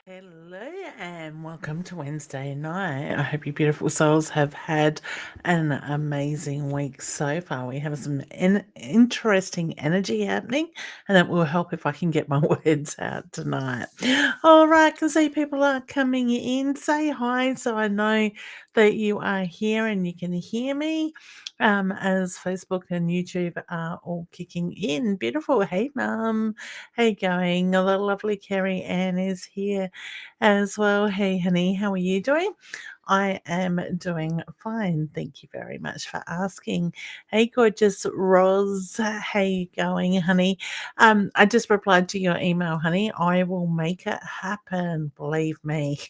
Hello and welcome to Wednesday night. I hope you beautiful souls have had an amazing week so far. We have some interesting energy happening, and it will help if I can get my words out tonight. All right, I can see people are coming in. Say hi so I know that you are here and you can hear me. As Facebook and YouTube are all kicking in. Beautiful. Hey, Mum. How you going? The lovely Carrie Ann is here as well. Hey, honey, how are you doing? I am doing fine. Thank you very much for asking. Hey, gorgeous Roz, how you going, honey? I just replied to your email, honey. I will make it happen. Believe me.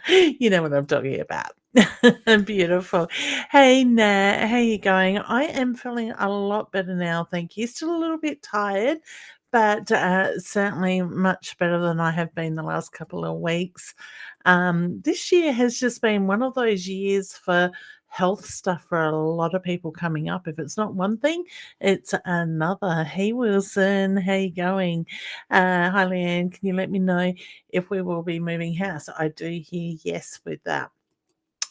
You know what I'm talking about. Beautiful. Hey, Nat, how you going? I am feeling a lot better now, thank you. Still a little bit tired, but certainly much better than I have been the last couple of weeks. This year has just been one of those years for health stuff for a lot of people coming up. If it's not one thing, it's another. Hey, Wilson, how you going? Hi, Leanne, can you let me know if we will be moving house? I do hear yes with that.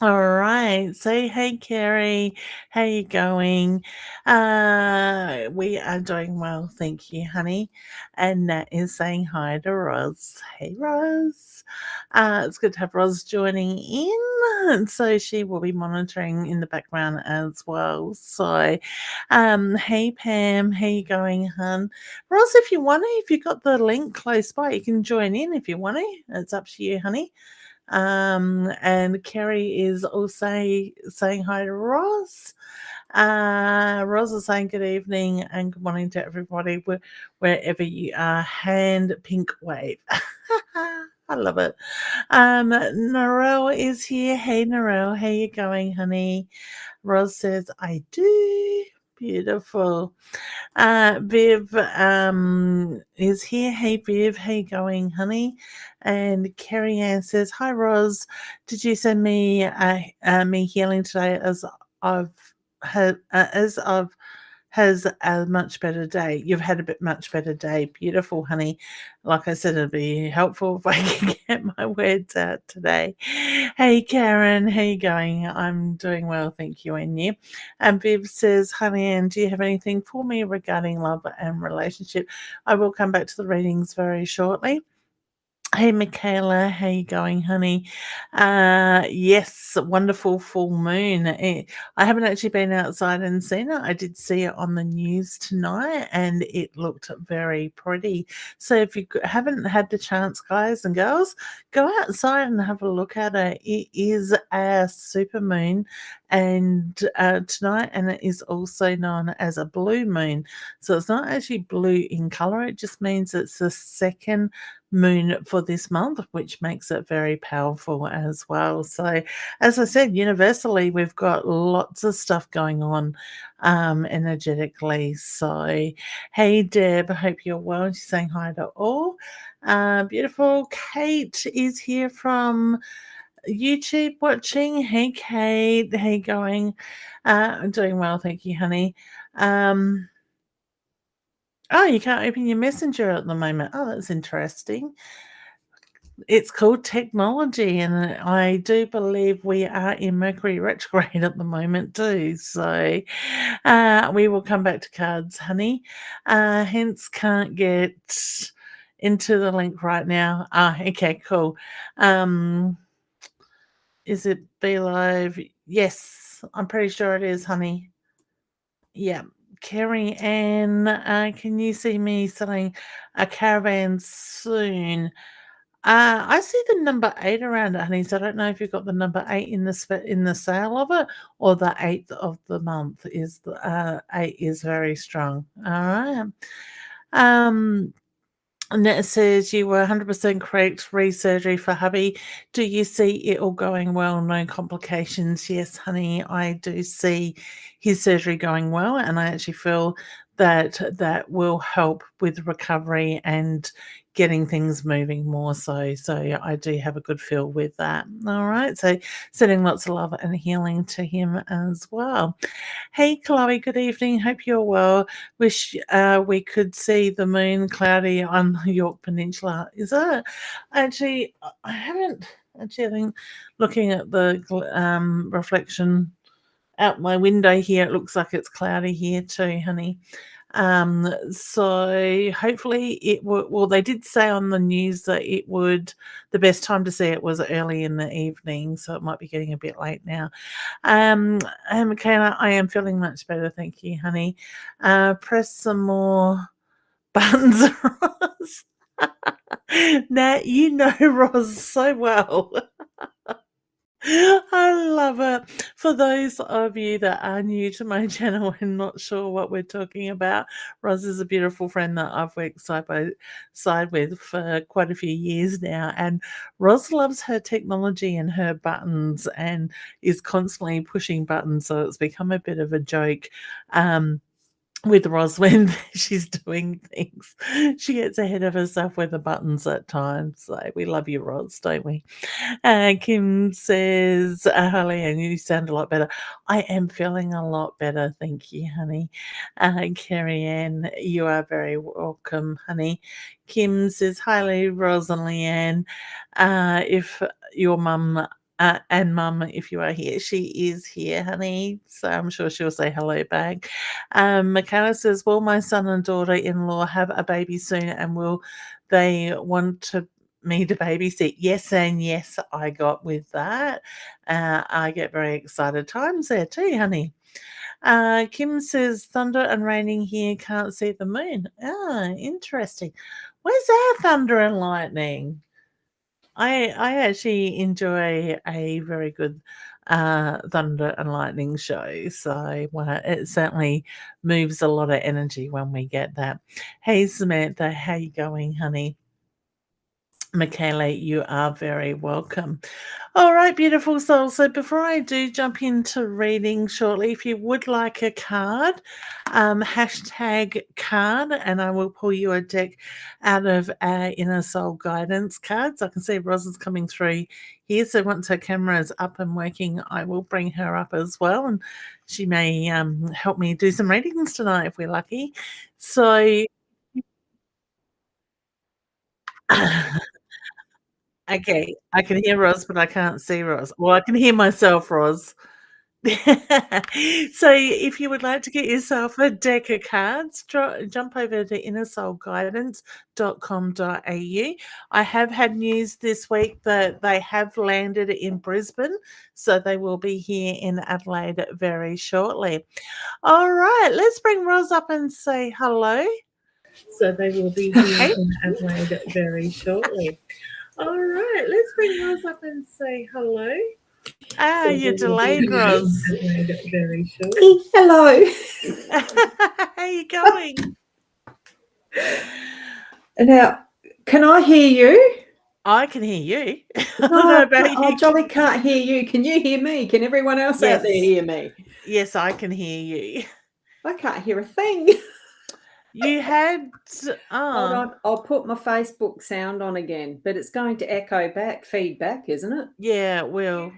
All right. Say hey, Carrie. How you going? We are doing well, thank you, honey. And Nat is saying hi to Roz. Hey, Roz. It's good to have Roz joining in. And so she will be monitoring in the background as well. So, hey, Pam. How you going, hun? Roz, if you want to, if you've got the link close by, you can join in if you want to. It's up to you, honey. And Kerry is also saying hi to Roz. Roz is saying good evening and good morning to everybody wherever you are. Hand pink wave. I love it. Narelle is here. Hey, Narelle, how you going, honey? Roz says, I do. Beautiful. Viv is here. Hey, Viv, how you going, honey? And Carrie Ann says, hi, Roz. Did you send me me healing today I've as I've has a much better day. You've had a bit much better day. Beautiful, honey. Like I said, it'd be helpful if I can get my words out today. Hey, Karen, how you going? I'm doing well, thank you, and you. And Viv says, honey, Ann, do you have anything for me regarding love and relationship? I will come back to the readings very shortly. Hey, Michaela, how you going, honey? Yes, wonderful full moon. I haven't actually been outside and seen it. I did see it on the news tonight, and it looked very pretty. So if you haven't had the chance, guys and girls, go outside and have a look at it. It is a super moon, and tonight, and it is also known as a blue moon. So it's not actually blue in color. It just means it's the second moon for this month, which makes it very powerful as well. So, as I said, universally, we've got lots of stuff going on energetically. So, hey, Deb, I hope you're well. She's saying hi to all. Beautiful. Kate is here from YouTube watching. Hey, Kate, how you going? I'm doing well, thank you, honey. Oh, you can't open your messenger at the moment. Oh, that's interesting. It's called technology, and I do believe we are in Mercury retrograde at the moment too. So we will come back to cards, honey. Hence, can't get into the link right now. Okay, cool. Is it Be Live? Yes, I'm pretty sure it is, honey. Yeah. Carrie Ann, can you see me selling a caravan soon? I see the number 8 around it, honey, so I don't know if you've got the number 8 in the sale of it or the 8th of the month is the 8 is very strong. Alright. And it says you were 100% correct. Re-surgery for hubby. Do you see it all going well? No complications? Yes, honey, I do see his surgery going well, and I actually feel that will help with recovery and getting things moving more so. So I do have a good feel with that. All right. So sending lots of love and healing to him as well. Hey, Chloe, good evening. Hope you're well. Wish we could see the moon cloudy on the York Peninsula. Is it? Actually, I haven't. Actually, I think looking at the reflection out my window here, it looks like it's cloudy here too, honey. So hopefully it would. Well, they did say on the news that it would. The best time to see it was early in the evening, so it might be getting a bit late now. And Michaela, I am feeling much better, thank you, honey. Press some more buttons, Roz. Now you know Roz so well. I love it. For those of you that are new to my channel and not sure what we're talking about, Roz is a beautiful friend that I've worked side by side with for quite a few years now. And Roz loves her technology and her buttons and is constantly pushing buttons. So it's become a bit of a joke. With Roz when she's doing things. She gets ahead of herself with the buttons at times. So we love you, Roz, don't we? Kim says, "Hi, Leanne, you sound a lot better." I am feeling a lot better. Thank you, honey. Carrie Ann, you are very welcome, honey. Kim says, "Hi, Lee, Roz and Leanne. If your mum and mum, if you are here, she is here, honey. So I'm sure she'll say hello back." Michaela says, "Will my son and daughter-in-law have a baby soon, and will they want me to babysit?" Yes, and yes, I got with that. I get very excited times there too, honey. Kim says, "Thunder and raining here, can't see the moon." Ah, interesting. Where's our thunder and lightning? I actually enjoy a very good thunder and lightning show. So it certainly moves a lot of energy when we get that. Hey Samantha, how you going, honey? Michaela, you are very welcome. All right, beautiful soul. So before I do jump into reading shortly, if you would like a card, hashtag card, and I will pull you a deck out of our Inner Soul Guidance cards. I can see Roz is coming through here. So once her camera is up and working, I will bring her up as well. And she may help me do some readings tonight if we're lucky. So okay, I can hear Roz, but I can't see Roz. Well, I can hear myself, Roz. So if you would like to get yourself a deck of cards, jump over to innersoulguidance.com.au. I have had news this week that they have landed in Brisbane, so they will be here in Adelaide very shortly. All right, let's bring Roz up and say hello. So they will be here in Adelaide very shortly. All right, let's bring Roz up and say hello. Ah, you're delayed, Roz. Very shortly. Hello. How you going? Now, can I hear you? I can hear you. I don't know about you. I jolly can't hear you. Can you hear me? Can everyone else out there hear me? Yes, I can hear you. I can't hear a thing. You had... Hold on. I'll put my Facebook sound on again, but it's going to echo back, feedback, isn't it? Yeah, it will.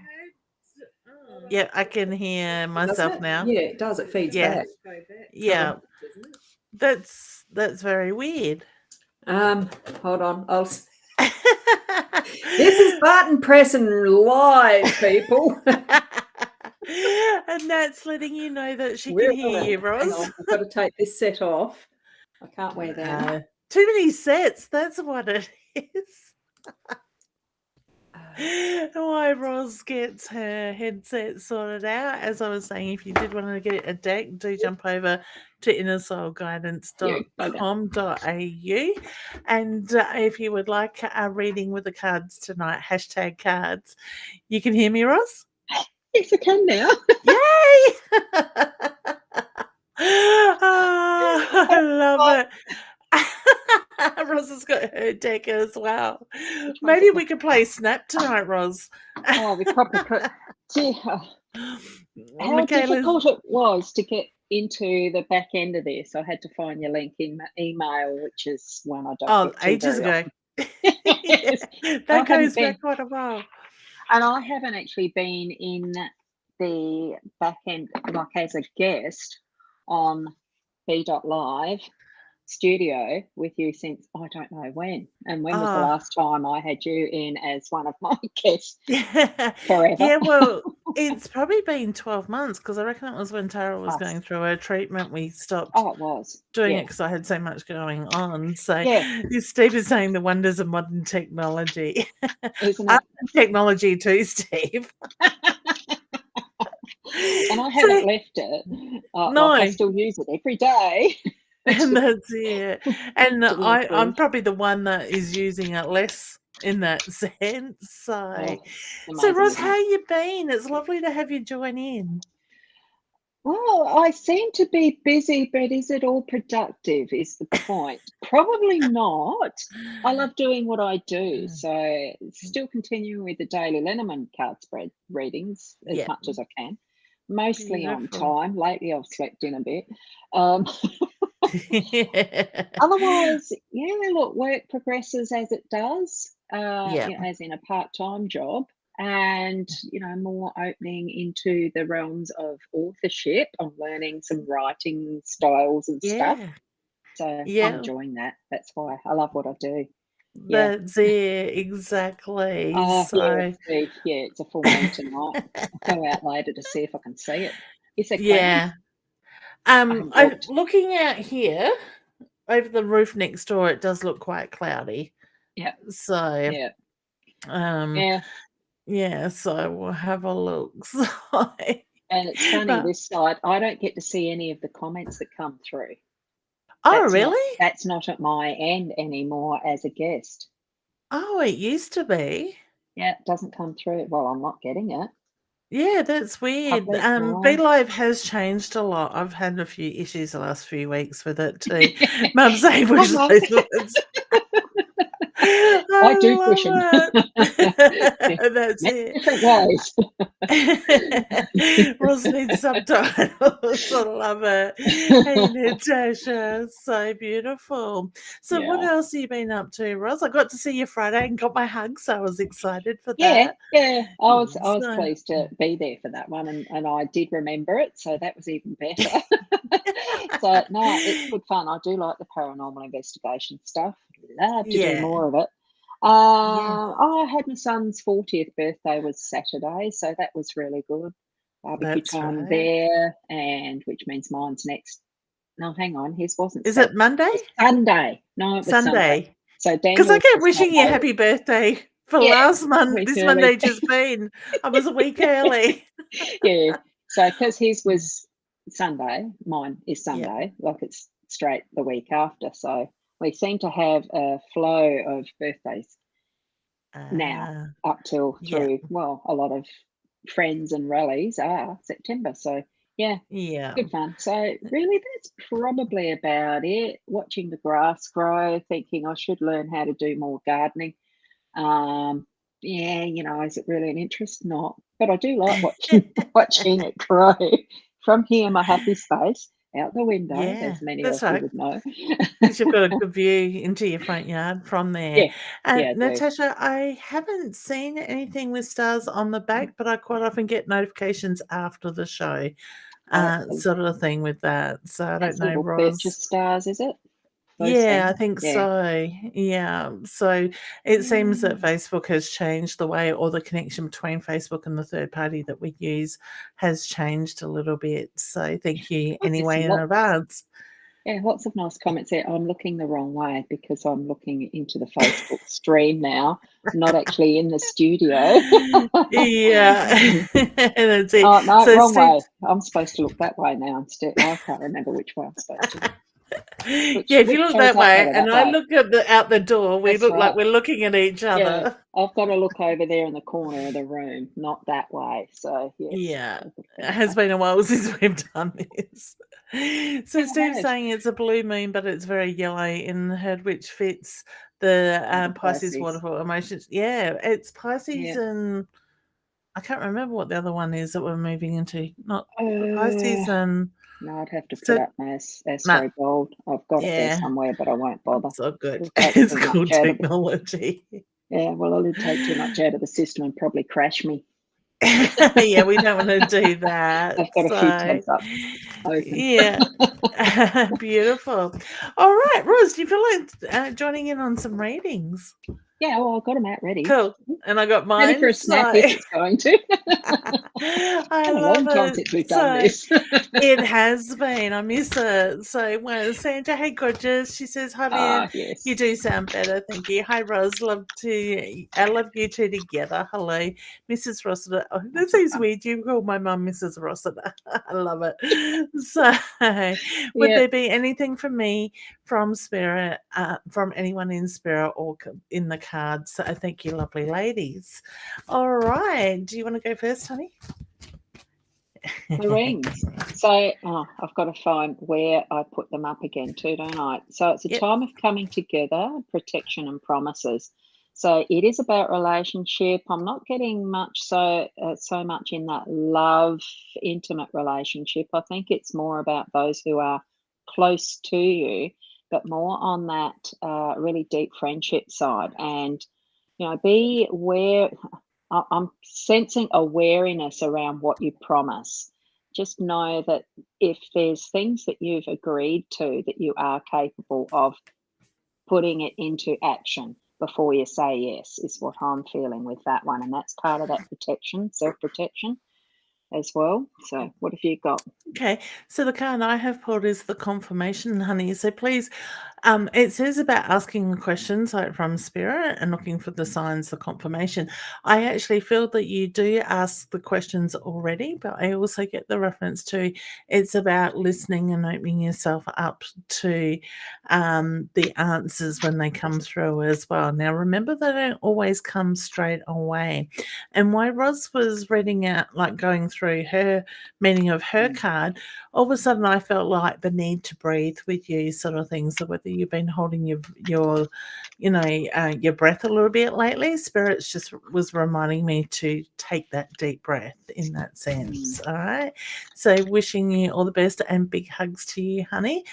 Yeah, I can hear myself now. Yeah, it does. It feeds back. Yeah. That's very weird. Hold on. This is button pressing live, people. And that's letting you know that she can hear you, Roz. I've got to take this set off. I can't wear that. Too many sets. That's what it is. Why Roz gets her headset sorted out. As I was saying, if you did want to get a deck, do jump over to innersoulguidance.com.au. And if you would like a reading with the cards tonight, hashtag cards. You can hear me, Roz? Yes, I can now. Yay! Oh, I love it. Roz has got her deck as well. Maybe we could play Snap tonight, Roz. Oh, we probably could. See how difficult it was to get into the back end of this. I had to find your link in my email, which is one I don't Oh, get to ages very ago. often. Yeah, I that haven't goes been, back quite a while. and I haven't actually been in the back end, like as a guest on B.Live studio with you since I don't know when. And when was the Oh, last time I had you in as one of my guests? yeah. Forever. Yeah, well, it's probably been 12 months because I reckon it was when Tara was going Plus. through her treatment. We stopped Oh, it was. doing it Yeah. because I had so much going on. So Yeah. Steve is saying the wonders of modern technology. Isn't I'm it? technology too, Steve. And I haven't So left it. Like I no, still use it every day. and that's it. And to I'm improve. probably the one that is using it less in that sense. So, Oh, it's so amazing, Ross, isn't how it? you been? It's lovely to have you join in. Well, I seem to be busy, but is it all productive? Is the point? Probably not. I love doing what I do, so still continuing with the daily Lenormand card spread readings as Yeah, much as I can. Mostly on beautiful. time. Lately, I've slept in a bit. Um, Yeah. Otherwise, yeah, look, work progresses as it does, Yeah. as in a part-time job, and more opening into the realms of authorship. I'm learning some writing styles and stuff, Yeah. so I'm Yeah. enjoying that. That's why I love what I do. Yeah. That's it. Exactly. Oh, yeah, So, it's a full moon tonight. I'll go out later to see if I can see it. Is there clouds? yeah. I haven't I looked. looking out here over the roof next door, it does look quite cloudy. Yeah, So, yeah, um, yeah. yeah, so we'll have a look. So, And it's funny, but this side, I don't get to see any of the comments that come through. oh, That's not really? that's not at my end anymore as a guest. Oh, it used to be. Yeah, it doesn't come through. Well, I'm not getting it. Yeah, that's weird. Public, no. BeLive has changed a lot. I've had a few issues the last few weeks with it too. Mum's saying I push know. those buttons. I do I push them. love Yeah, it. That's many it. different ways. Ross needs subtitles. I love it. Hey, Natasha, so beautiful. So, what Yeah. else have you been up to, Ross? I got to see you Friday and got my hug, so I was excited for Yeah, that. yeah. I was So, pleased to be there for that one, and I did remember it, so that was even better. So no, it's good fun. I do like the paranormal investigation stuff. Love to do yeah, more of it. yeah, I had my son's 40th birthday was Saturday, so that was really good. Barbecue that's time right. there, and which means mine's next. No, hang on, his wasn't Is Saturday. it Monday? It was Sunday. No, it was Sunday. Sunday? So Because I Daniel's kept was wishing you Monday. happy birthday for Yeah, last a month. week This early. Monday just been. I was a week early. Yeah. So because his was Sunday, mine is Yeah. Sunday, like it's straight the week after. So we seem to have a flow of birthdays now Ah, up till yeah, through, well, a lot of friends and rallies are September. So yeah, yeah. good fun. So really that's probably about it. Watching the grass grow, thinking I should learn how to do more gardening. Um, yeah, is it really an interest? Not, but I do like watching it grow from here, my happy space, out the window, Yeah, as many of that's you right. would know. 'Cause you've got a good view into your front yard from there. Yeah, yeah, I do. Natasha, I haven't seen anything with stars on the back, but I quite often get notifications after the show, Oh, sort of thing with that. So I don't that's know, little Roz. purchase stars, is it? Those Yeah, I things. think Yeah. so. Yeah. So it seems that Mm, Facebook has changed the way, or the connection between Facebook and the third party that we use has changed a little bit. So thank you I see anyway some in lots. advance. Yeah, lots of nice comments there. I'm looking the wrong way because I'm looking into the Facebook stream now, not actually in the studio. Yeah. That's it. Oh, no, So wrong way. Steve, I'm supposed to look that way now instead. I can't remember which way I'm supposed to look. yeah, Which if you which look way is that up way better, and that I way? look at the out the door, we That's look like right. we're looking at each Yeah, other. I've got to look over there in the corner of the room, not that way. So yes, Yeah. I'll look It that has way. been a while since we've done this. Yeah, So it Steve's has. saying it's a blue moon, but it's very yellow in the head, which fits the Oh, the Pisces Pisces. waterfall emotions. Yeah, it's Pisces Yeah, and I can't remember what the other one is that we're moving into. Not Pisces Uh, and no, I'd have to put so up my no, Astro Gold. I've got it there yeah, somewhere, but I won't bother. it's so good. It'll take It's too called much out of the technology. yeah. Well, it'll take too much out of the system and probably crash me. Yeah, we don't want to do that. I've got a few So, tabs up open. yeah, beautiful. All right, Rose, do you feel like joining in on some readings? Yeah, well, I've got them out ready. Cool. And I got Ready for mine. a snack So, if it's going to. I Been a love long time it. since we've done So, this. it has been. I miss it. So when Sandra, hey gorgeous, she says, hi Leanne, Ah, yes. you do sound better. Thank you. Hi Rose, I love you two together. Hello, Mrs. Rossiter. Oh, that seems weird. You call my mum Mrs. Rossiter. I love it. So would Yeah. there be anything from me, from spirit, from anyone in spirit or in the cards? So thank you, lovely ladies. All right. Do you want to go first, honey? The rings. So I've got to find where I put them up again too, don't I? So it's a Yep. time of coming together, protection and promises. So it is about relationship. I'm not getting much so much in that love, intimate relationship. I think it's more about those who are close to you, but more on that really deep friendship side. And be aware. I'm sensing awareness around what you promise. Just know that if there's things that you've agreed to, that you are capable of putting it into action before you say yes, is what I'm feeling with that one. And that's part of that protection, self protection as well. So, what have you got? Okay, so the card I have pulled is the confirmation, honey. So please, it says about asking the questions like from spirit and looking for the signs, the confirmation. I actually feel that you do ask the questions already, but I also get the reference to it's about listening and opening yourself up to the answers when they come through as well. Now, remember, they don't always come straight away. And while Roz was reading out, like going through her meaning of her card, all of a sudden I felt like the need to breathe with you, sort of thing. So whether you've been holding your breath a little bit lately, spirits just was reminding me to take that deep breath in that sense. All right. So wishing you all the best and big hugs to you, honey.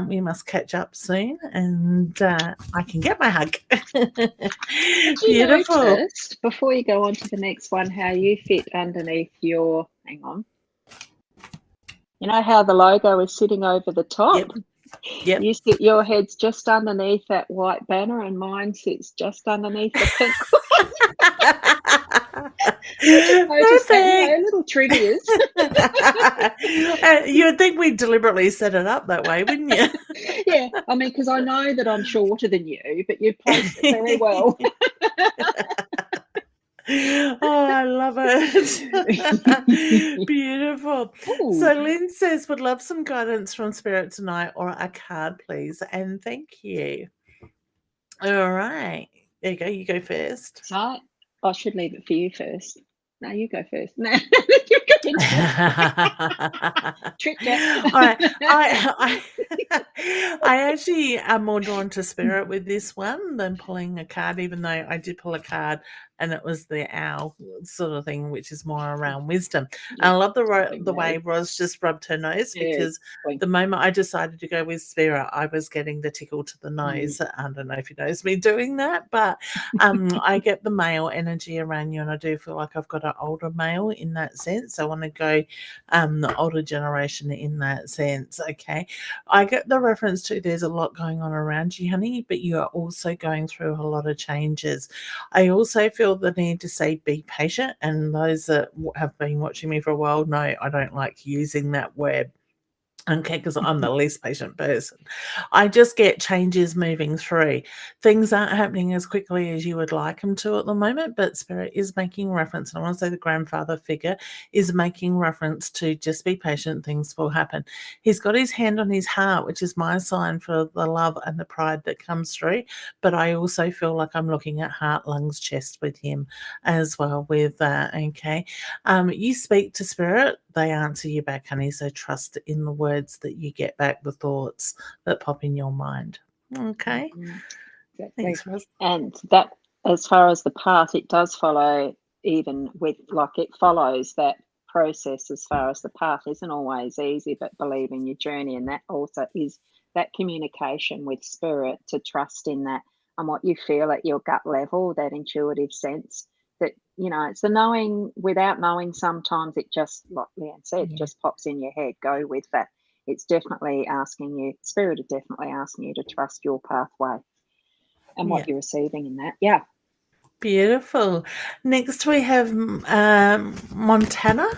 We must catch up soon, and I can get my hug. Did you Beautiful. notice, before you go on to the next one, how you fit underneath your, hang on, you know how the logo is sitting over the top? Yep. Yep. You sit, your head's just underneath that white banner, and mine sits just underneath the pink one. I just noticed that, little trivias. You would think we'd deliberately set it up that way, wouldn't you? Yeah, I mean, because I know that I'm shorter than you, but you placed it very well. Oh, I love it. Beautiful. Ooh. So Lynn says, would love some guidance from Spirit tonight or a card, please. And thank you. All right. There you go. You go first. So I should leave it for you first. No, you go first. No, you go into tricked you. All right. I actually am more drawn to spirit with this one than pulling a card, even though I did pull a card and it was the owl sort of thing, which is more around wisdom. And I love the way Roz just rubbed her nose, because the moment I decided to go with spirit, I was getting the tickle to the nose. I don't know if you notice me doing that, but I get the male energy around you, and I do feel like I've got an older male in that sense. I want to go the older generation in that sense. Okay. I get the reference to there's a lot going on around you, honey, but you are also going through a lot of changes. I also feel the need to say be patient, and those that have been watching me for a while know I don't like using that word. Okay, because I'm the least patient person. I just get changes moving through. Things aren't happening as quickly as you would like them to at the moment, but Spirit is making reference, and I want to say the grandfather figure is making reference to just be patient, things will happen. He's got his hand on his heart, which is my sign for the love and the pride that comes through, but I also feel like I'm looking at heart, lungs, chest with him as well with that, okay? You speak to Spirit, they answer you back, honey, so trust in the words that you get back, the thoughts that pop in your mind. Okay. Exactly. Thanks, Roz. And that, as far as the path, it does follow even with, like, it follows that process as far as the path isn't always easy, but believe in your journey. And that also is that communication with spirit, to trust in that and what you feel at your gut level, that intuitive sense that, it's the knowing without knowing. Sometimes it just, like Leanne said, Yeah. just pops in your head. Go with that. It's definitely asking you, spirit is definitely asking you to trust your pathway and Yeah. what you're receiving in that. Yeah. Beautiful. Next, we have Montana.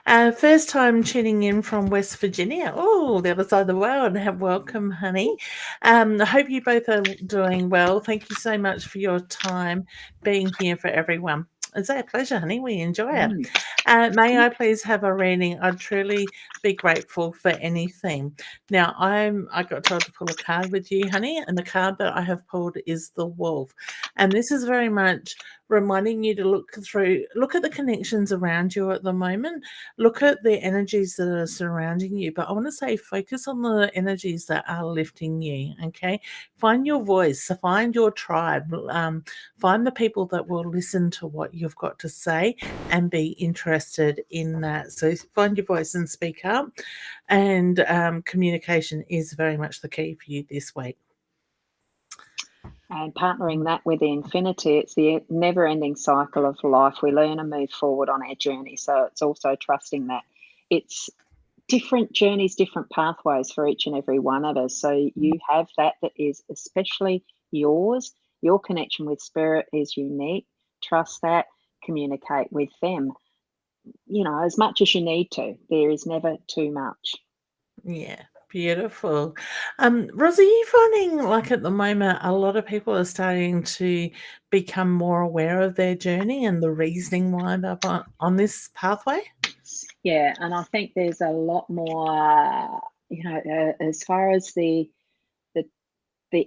First time tuning in from West Virginia. Oh, the other side of the world. Welcome, honey. I hope you both are doing well. Thank you so much for your time being here for everyone. It's our pleasure, honey. We enjoy it. May I please have a reading? I'd truly be grateful for anything. Now, I got told to pull a card with you, honey, and the card that I have pulled is the Wolf. And this is very much reminding you to look at the connections around you at the moment, look at the energies that are surrounding you. But I want to say, focus on the energies that are lifting you. Okay. Find your voice, find your tribe, find the people that will listen to what you've got to say and be interested in that. So find your voice and speak up. And communication is very much the key for you this week. And partnering that with the infinity, it's the never ending cycle of life. We learn and move forward on our journey. So it's also trusting that it's different journeys, different pathways for each and every one of us. So you have that is especially yours. Your connection with spirit is unique. Trust that, communicate with them, as much as you need to. There is never too much. Yeah, beautiful. Rosie, are you finding like at the moment a lot of people are starting to become more aware of their journey and the reasoning wind up on this pathway? Yeah, and I think there's a lot more, as far as the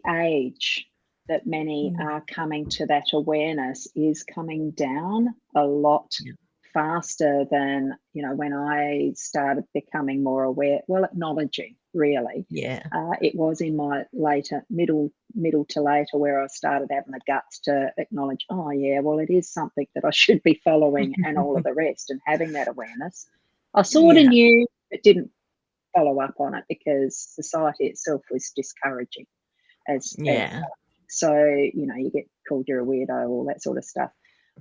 age that many are coming to that awareness is coming down a lot Yeah. faster than, when I started becoming more aware, well, acknowledging really. Yeah. It was in my middle to later where I started having the guts to acknowledge, oh yeah, well, it is something that I should be following and all of the rest, and having that awareness. I sort of Yeah. knew but didn't follow up on it because society itself was discouraging as Yeah. so, you get called you're a weirdo, all that sort of stuff.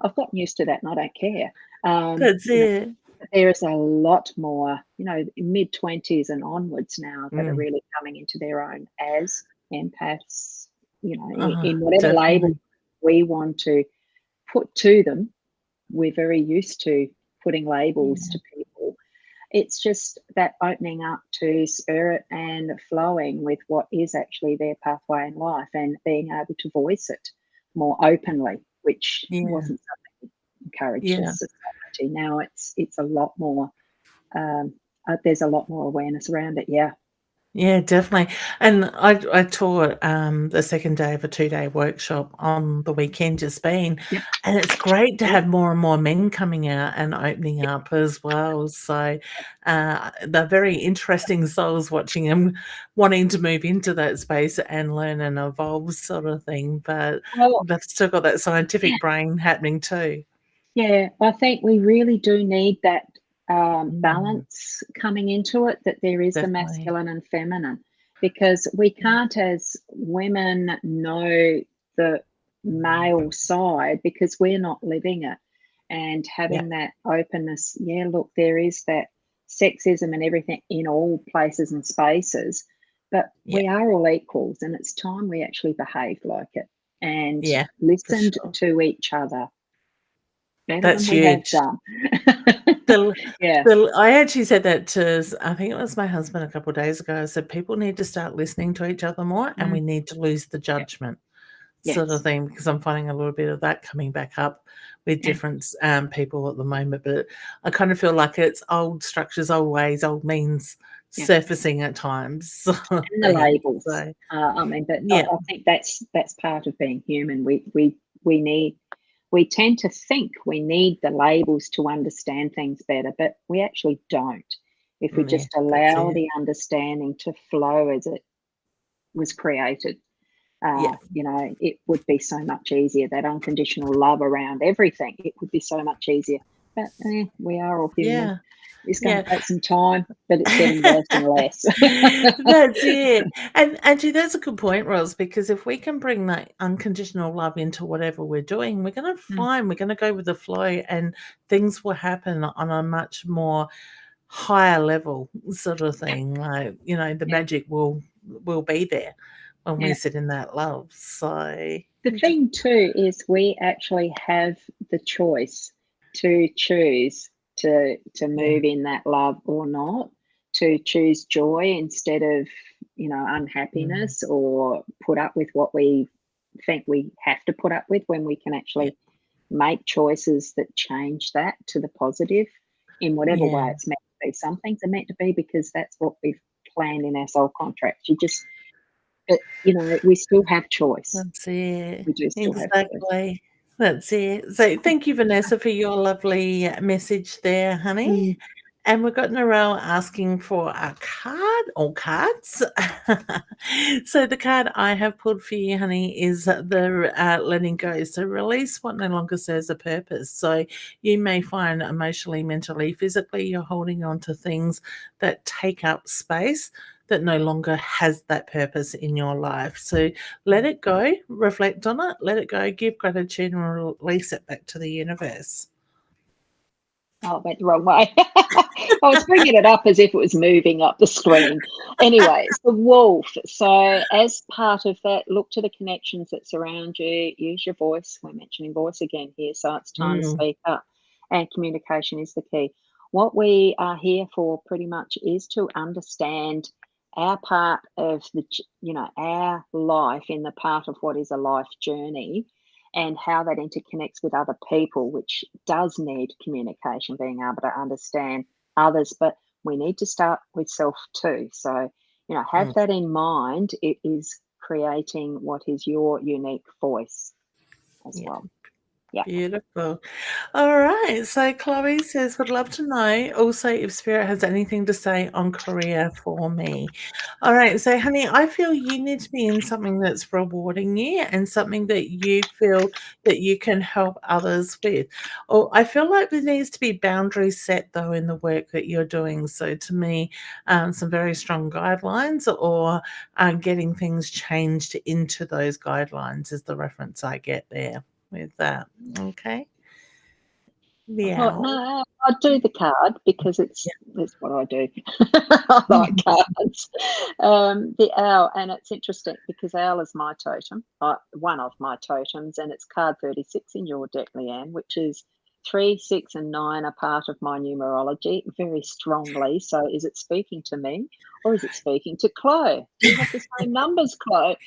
I've gotten used to that and I don't care. That's it. There is a lot more, mid-20s and onwards now that are Mm. really coming into their own as empaths, Oh, in whatever label definitely. we want to put to them. We're very used to putting labels Yeah. to people. It's just that opening up to spirit and flowing with what is actually their pathway in life and being able to voice it more openly, which Yeah. wasn't something encouraged Yeah. as society. Now it's a lot more. There's a lot more awareness around it. Yeah. Yeah, definitely. And I taught the second day of a 2-day workshop on the weekend just been, Yep. and it's great to Yep. have more and more men coming out and opening up as well. So they're very interesting souls watching them wanting to move into that space and learn and evolve sort of thing. But Well, they've still got that scientific brain happening too. yeah, I think we really do need that Mm, balance coming into it, that there is the definitely. masculine and feminine, because we Yeah. can't, as women, know the male side because we're not living it. And Yeah. having that openness, yeah, look, there is that sexism and everything in all places and spaces, but Yeah. we are all equals, and it's time we actually behaved like it and Yeah. For listened sure. to each other better than That's we have huge. done. The Yeah, I actually said that to I think it was my husband a couple of days ago. I said, "People need to start listening to each other more, and we mm, need to lose the yeah, judgment," sort of yes, thing, because I'm finding a little bit of that coming back up with yeah, different, people at the moment, but I kind of feel like it's old structures, old ways, old means yeah. surfacing at times sort of And the thing. labels. So, I mean, but I, yeah, I think that's part of being human. We tend to think we need the labels to understand things better, but we actually don't. If we just that's allow it. the understanding to flow as it was created, Yeah. You know, it would be so much easier, that unconditional love around everything. It would be so much easier. But we are all human. Yeah. It's going Yeah. to take some time, but it's getting less and less. That's it. And actually, that's a good point, Ros, because if we can bring that unconditional love into whatever we're doing, we're going to Mm, find we're going to go with the flow and things will happen on a much more higher level sort of thing. Like, the yeah, magic will be there when we yeah. sit in that love. So, The thing too is we actually have the choice to choose to yeah, move in that love or not, to choose joy instead of, mm, unhappiness, or put up with what we think we have to put up with, when we can yeah, actually make choices that change that to the positive in whatever way yeah, it's meant to be. Some things are meant to be because that's what we've planned in our soul contract. But we still have choice. that's it. We do still have choice. Exactly. That's it. So, thank you, Vanessa, for your lovely message there, honey. Mm. And we've got Narelle asking for a card or cards. So the card I have pulled for you, honey, is the letting go. So release what no longer serves a purpose. So you may find emotionally, mentally, physically, you're holding on to things that take up space that no longer has that purpose in your life. So let it go, reflect on it, let it go, give gratitude and release it back to the universe. Oh, I went the wrong way. I was bringing it up as if it was moving up the screen. Anyway, it's the wolf. So, as part of that, look to the connections that surround you. Use your voice. We're mentioning voice again here. So, it's time to Mm, speak up. And communication is the key. What we are here for pretty much is to understand our part of our life in the part of what is a life journey, and how that interconnects with other people, which does need communication, being able to understand others. But we need to start with self too. So, have mm. that in mind. It is creating what is your unique voice as Yeah. well. Yeah. Beautiful. All right. So Chloe says, would love to know also if Spirit has anything to say on career for me. All right. So, honey, I feel you need to be in something that's rewarding you and something that you feel that you can help others with. Or I feel like there needs to be boundaries set, though, in the work that you're doing. So, to me, some very strong guidelines or getting things changed into those guidelines is the reference I get there with that. Okay. The Oh, owl. no, I do the card because Yeah. it's what I do. I like cards. The owl, and it's interesting because owl is my totem, one of my totems, and it's card 36 in your deck, Leanne, which is 3, 6, and 9 are part of my numerology very strongly. So, is it speaking to me, or is it speaking to Chloe? We have the same numbers, Chloe.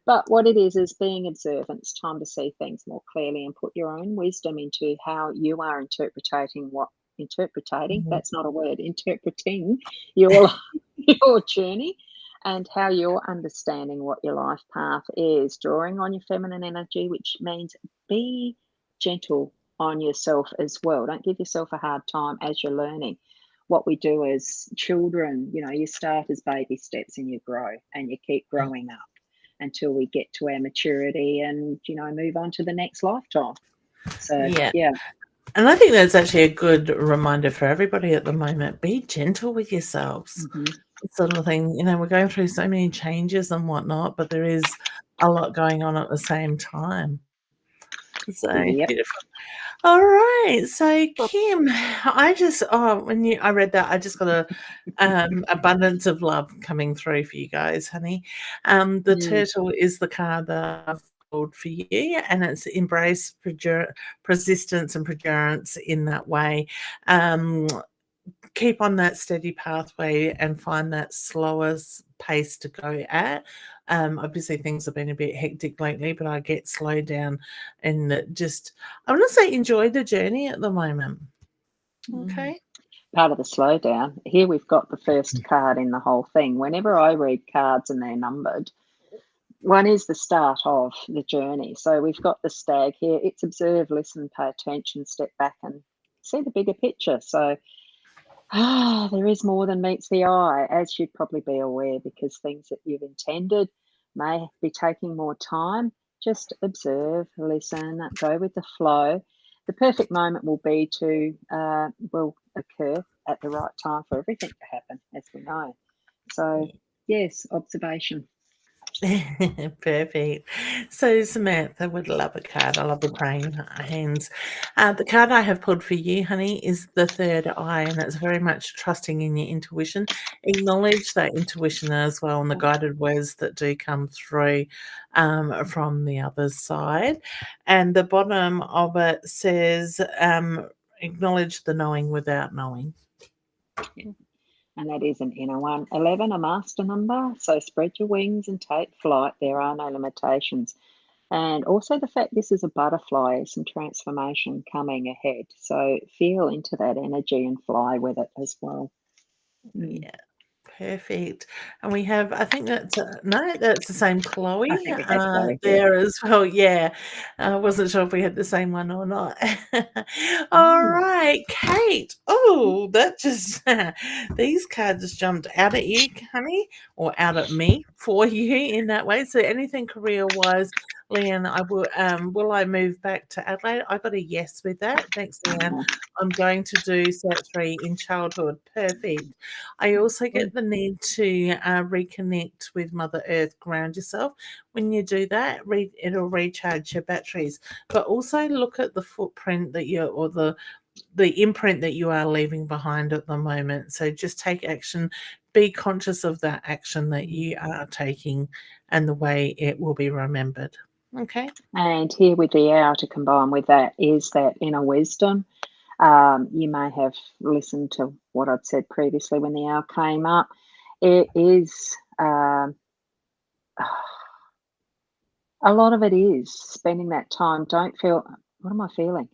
But what it is being observant. It's time to see things more clearly and put your own wisdom into how you are interpreting, Mhm. that's not a word, interpreting your your journey, and how you're understanding what your life path is, drawing on your feminine energy, which means be gentle on yourself as well. Don't give yourself a hard time as you're learning. What we do as children, you start as baby steps and you grow and you keep growing up until we get to our maturity and move on to the next lifetime. So Yeah. yeah. And I think that's actually a good reminder for everybody at the moment. Be gentle with yourselves. Hmm. Sort of thing. We're going through so many changes and whatnot, but there is a lot going on at the same time. So Yep. beautiful. All right. So Kim, I read that, I just got a abundance of love coming through for you guys, honey. The Mm. turtle is the card that I've pulled for you, and it's embrace persistence and perseverance in that way. Um, Keep on that steady pathway and find that slowest pace to go at. Obviously, things have been a bit hectic lately, but I get slowed down and just, I want to say, enjoy the journey at the moment. Mm. Okay. Part of the slowdown. Here we've got the first card in the whole thing. Whenever I read cards and they're numbered, one is the start of the journey. So we've got the stag here. It's observe, listen, pay attention, step back and see the bigger picture. So there is more than meets the eye, as you'd probably be aware, because things that you've intended may be taking more time. Just observe, listen, go with the flow. The perfect moment will occur at the right time for everything to happen, as we know. So, yes, observation. Perfect. So, Samantha would love a card. I love the praying hands. The card I have pulled for you, honey, is the third eye, and it's very much trusting in your intuition. Acknowledge that intuition as well, and the guided words that do come through from the other side. And the bottom of it says, acknowledge the knowing without knowing. And that is an inner one. 11, a master number. So spread your wings and take flight. There are no limitations. And also the fact this is a butterfly, some transformation coming ahead. So feel into that energy and fly with it as well. Yeah. Perfect. And we have, I think that's no, that's the same Chloe I think we have Chloe here. there as well. Yeah. I wasn't sure if we had the same one or not. All right, Kate. Oh, that just these cards jumped out at you, honey, or out at me for you in that way. So anything career wise, Leanne, I will I move back to Adelaide? I got a yes with that. Thanks, Leanne. I'm going to do set 3 in childhood. Perfect. I also get the need to reconnect with Mother Earth, ground yourself. When you do that, it'll recharge your batteries. But also look at the footprint that you're, or the imprint that you are leaving behind at the moment. So just take action. Be conscious of that action that you are taking and the way it will be remembered. Okay. And here with the hour to combine with that is that inner wisdom. You may have listened to what I'd said previously when the hour came up. It is a lot of it is spending that time. Don't feel, what am I feeling?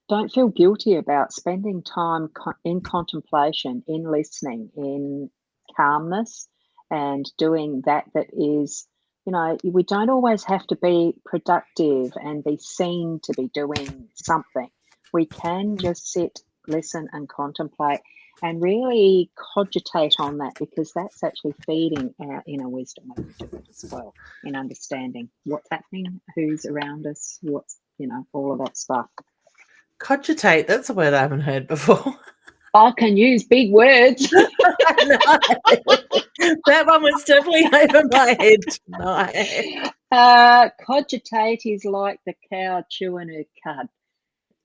Don't feel guilty about spending time in contemplation, in listening, in calmness, and doing that is, we don't always have to be productive and be seen to be doing something. We can just sit, listen, and contemplate and really cogitate on that, because that's actually feeding our inner wisdom when we do it as well, in understanding what's happening, who's around us, what's, all of that stuff. Cogitate, that's a word I haven't heard before. I can use big words. That one was definitely over my head tonight. Cogitate is like the cow chewing her cud.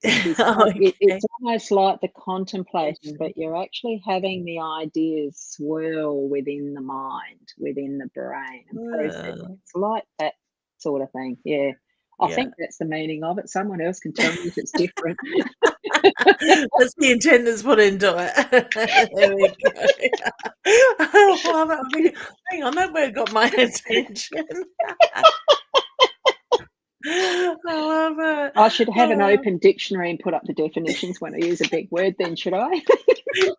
It's almost like the contemplation, but you're actually having the ideas swirl within the mind, within the brain, and processing. It's like that sort of thing. Yeah. I think that's the meaning of it. Someone else can tell me if it's different. That's the intent that's put into it. There we go. I love it. Hang on, that word got my attention. I love it. I should have an open dictionary and put up the definitions when I use a big word then, should I?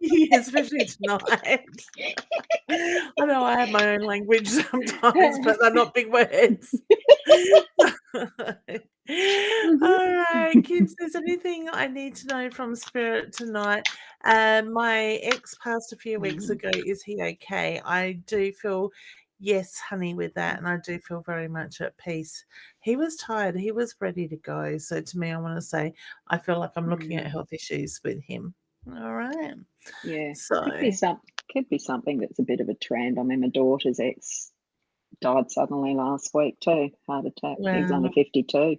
Yeah, especially tonight. I know I have my own language sometimes, but they're not big words. All right, kids, there's anything I need to know from Spirit tonight? My ex passed a few weeks ago. Is he okay? I do feel yes, honey, with that, and I do feel very much at peace. He was tired. He was ready to go. So to me, I want to say I feel like I'm looking at health issues with him. All right. Yeah. So could be something that's a bit of a trend. I mean, my daughter's ex died suddenly last week too. Heart attack. Wow. He's only 52.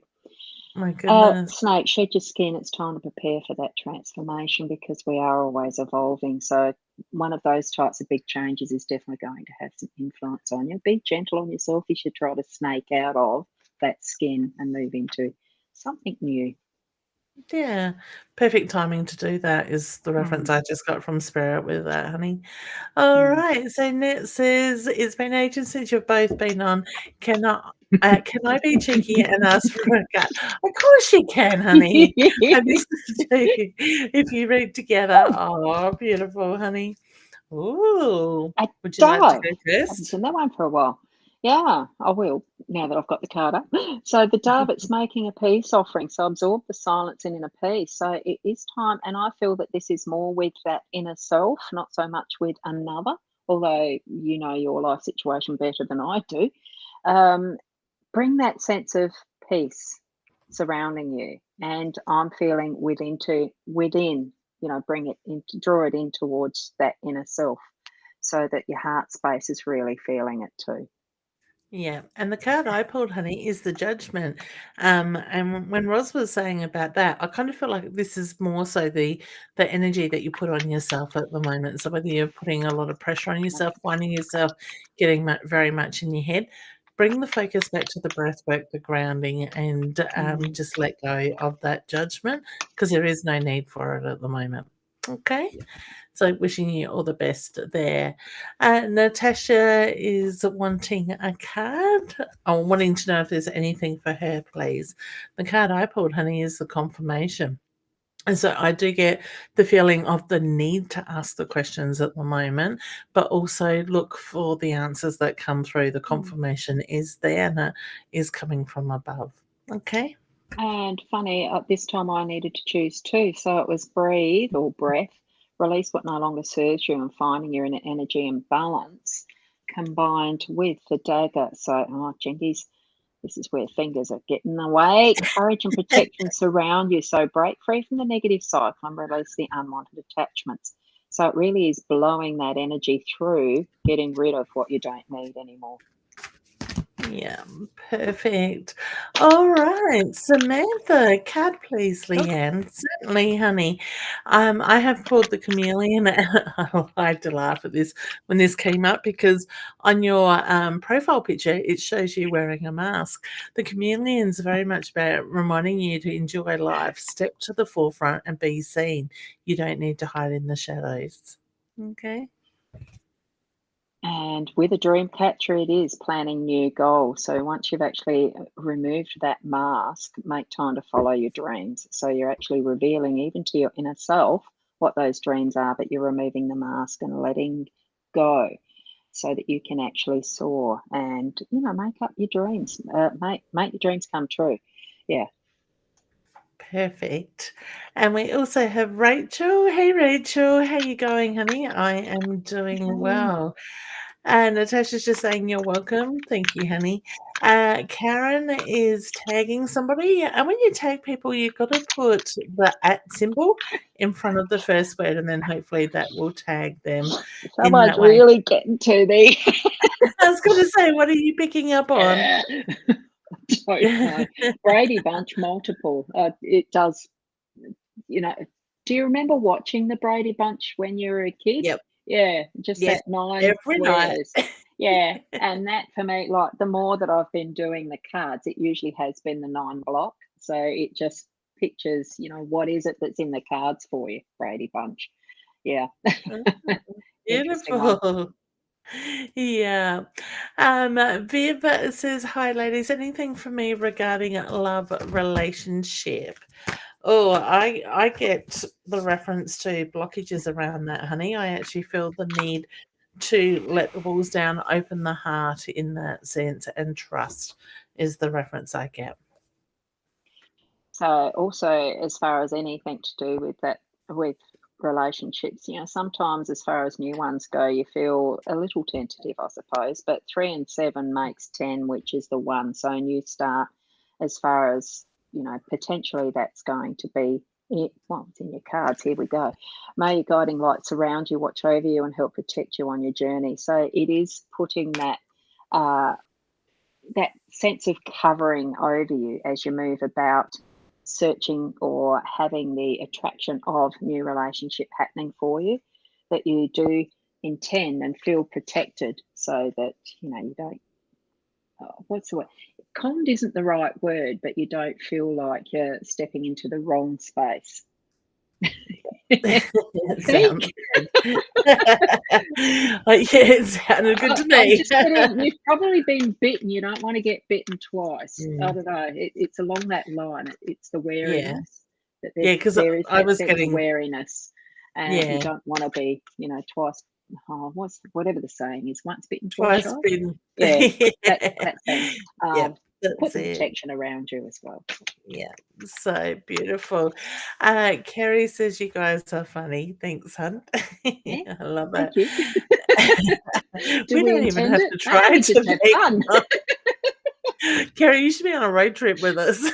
My goodness. Snake, shed your skin. It's time to prepare for that transformation, because we are always evolving. So one of those types of big changes is definitely going to have some influence on you. Be gentle on yourself as you try to snake out of that skin and move into something new. Yeah, perfect timing to do that is the reference I just got from Spirit with that, honey. All right, so Net says, it's been ages since you've both been on. Can I be cheeky and ask for a cut? Of course you can, honey. If you read together. Oh, beautiful, honey. Ooh. Would you like to go I haven't first? seen that one for a while. Yeah, I will, now that I've got the card up. So the dove, it's making a peace offering. So absorb the silence in inner peace. So it is time, and I feel that this is more with that inner self, not so much with another, although you know your life situation better than I do. Um, bring that sense of peace surrounding you, and I'm feeling within, bring it in, draw it in towards that inner self, so that your heart space is really feeling it too. Yeah, and the card I pulled, honey, is the Judgment. And when Roz was saying about that, I kind of feel like this is more so the energy that you put on yourself at the moment. So whether you're putting a lot of pressure on yourself, finding yourself getting very much in your head, bring the focus back to the breath work, the grounding, and Mm. just let go of that judgment because there is no need for it at the moment. Okay. So wishing you all the best there. Natasha is wanting a card. I'm wanting to know if there's anything for her, please. The card I pulled, honey, is the confirmation. And so I do get the feeling of the need to ask the questions at the moment, but also look for the answers that come through. The Mm. confirmation is there and it is coming from above. Okay. And funny, this time I needed to choose two. So it was breathe or breath, release what no longer serves you, and finding your inner energy and balance, combined with the dagger. So, oh, jinkies, this is where fingers are getting away. Courage and protection surround you. So break free from the negative cycle and release the unwanted attachments. So it really is blowing that energy through, getting rid of what you don't need anymore. Yeah, perfect. All right, Samantha, card please, Leanne. Certainly, honey. I have pulled the chameleon. I like to laugh at this when this came up because on your profile picture, it shows you wearing a mask. The chameleon's very much about reminding you to enjoy life, step to the forefront, and be seen. You don't need to hide in the shadows. Okay. And with a dream catcher, it is planning new goals. So once you've actually removed that mask, make time to follow your dreams. So you're actually revealing, even to your inner self, what those dreams are, but you're removing the mask and letting go so that you can actually soar and, make up your dreams, make your dreams come true. Yeah. Perfect. And we also have Rachel. Hey, Rachel. How you going, honey? I am doing Okay. well. Natasha's just saying you're welcome. Thank you, honey. Karen is tagging somebody. And when you tag people, you've got to put the at symbol in front of the first word, and then hopefully that will tag them in Someone's that way. really getting to the. I was going to say, what are you picking up on? Yeah. Don't know. Brady Bunch multiple. It does, you know. Do you remember watching the Brady Bunch when you were a kid? Yep. Yeah, just Yes. that 9 Every night. squares. Yeah, and that for me, like, the more that I've been doing the cards, it usually has been the 9 block. So it just pictures, what is it that's in the cards for you, Brady Bunch. Yeah, interesting one. Beautiful. Yeah. Viv says, "Hi, ladies. Anything for me regarding a love relationship?" Oh, I get the reference to blockages around that, honey. I actually feel the need to let the walls down, open the heart in that sense, and trust is the reference I get. So also, as far as anything to do with that, with relationships, sometimes as far as new ones go, you feel a little tentative, I suppose. But 3 and 7 makes 10, which is the one. So a new start, as far as potentially that's going to be it. Well, it's in your cards. Here we go. May your guiding light surround you, watch over you, and help protect you on your journey. So it is putting uh, that sense of covering over you as you move about, searching or having the attraction of new relationship happening for you, that you do intend and feel protected, so that you don't, what's the word, conned isn't the right word, but you don't feel like you're stepping into the wrong space. Sounds Peak. good. Yeah, it sounded good to I'm me. just putting, you've probably been bitten. You don't want to get bitten twice. I Mm, don't know. It's along that line. It's the yeah. wariness, that Yeah, because there is I that was sense of getting wariness, and you yeah, don't want to be, twice. Oh, whatever the saying is, once bitten, twice twice shy. been Yeah, yeah. that thing. Yep, that's Putting it. protection around you as well. Yeah, so beautiful. Kerry says you guys are funny. Thanks, hun. Yeah, I love thank it. you. Do We we don't even intend have it? to No, try we to just have be fun. funny. Kerry, you should be on a road trip with us.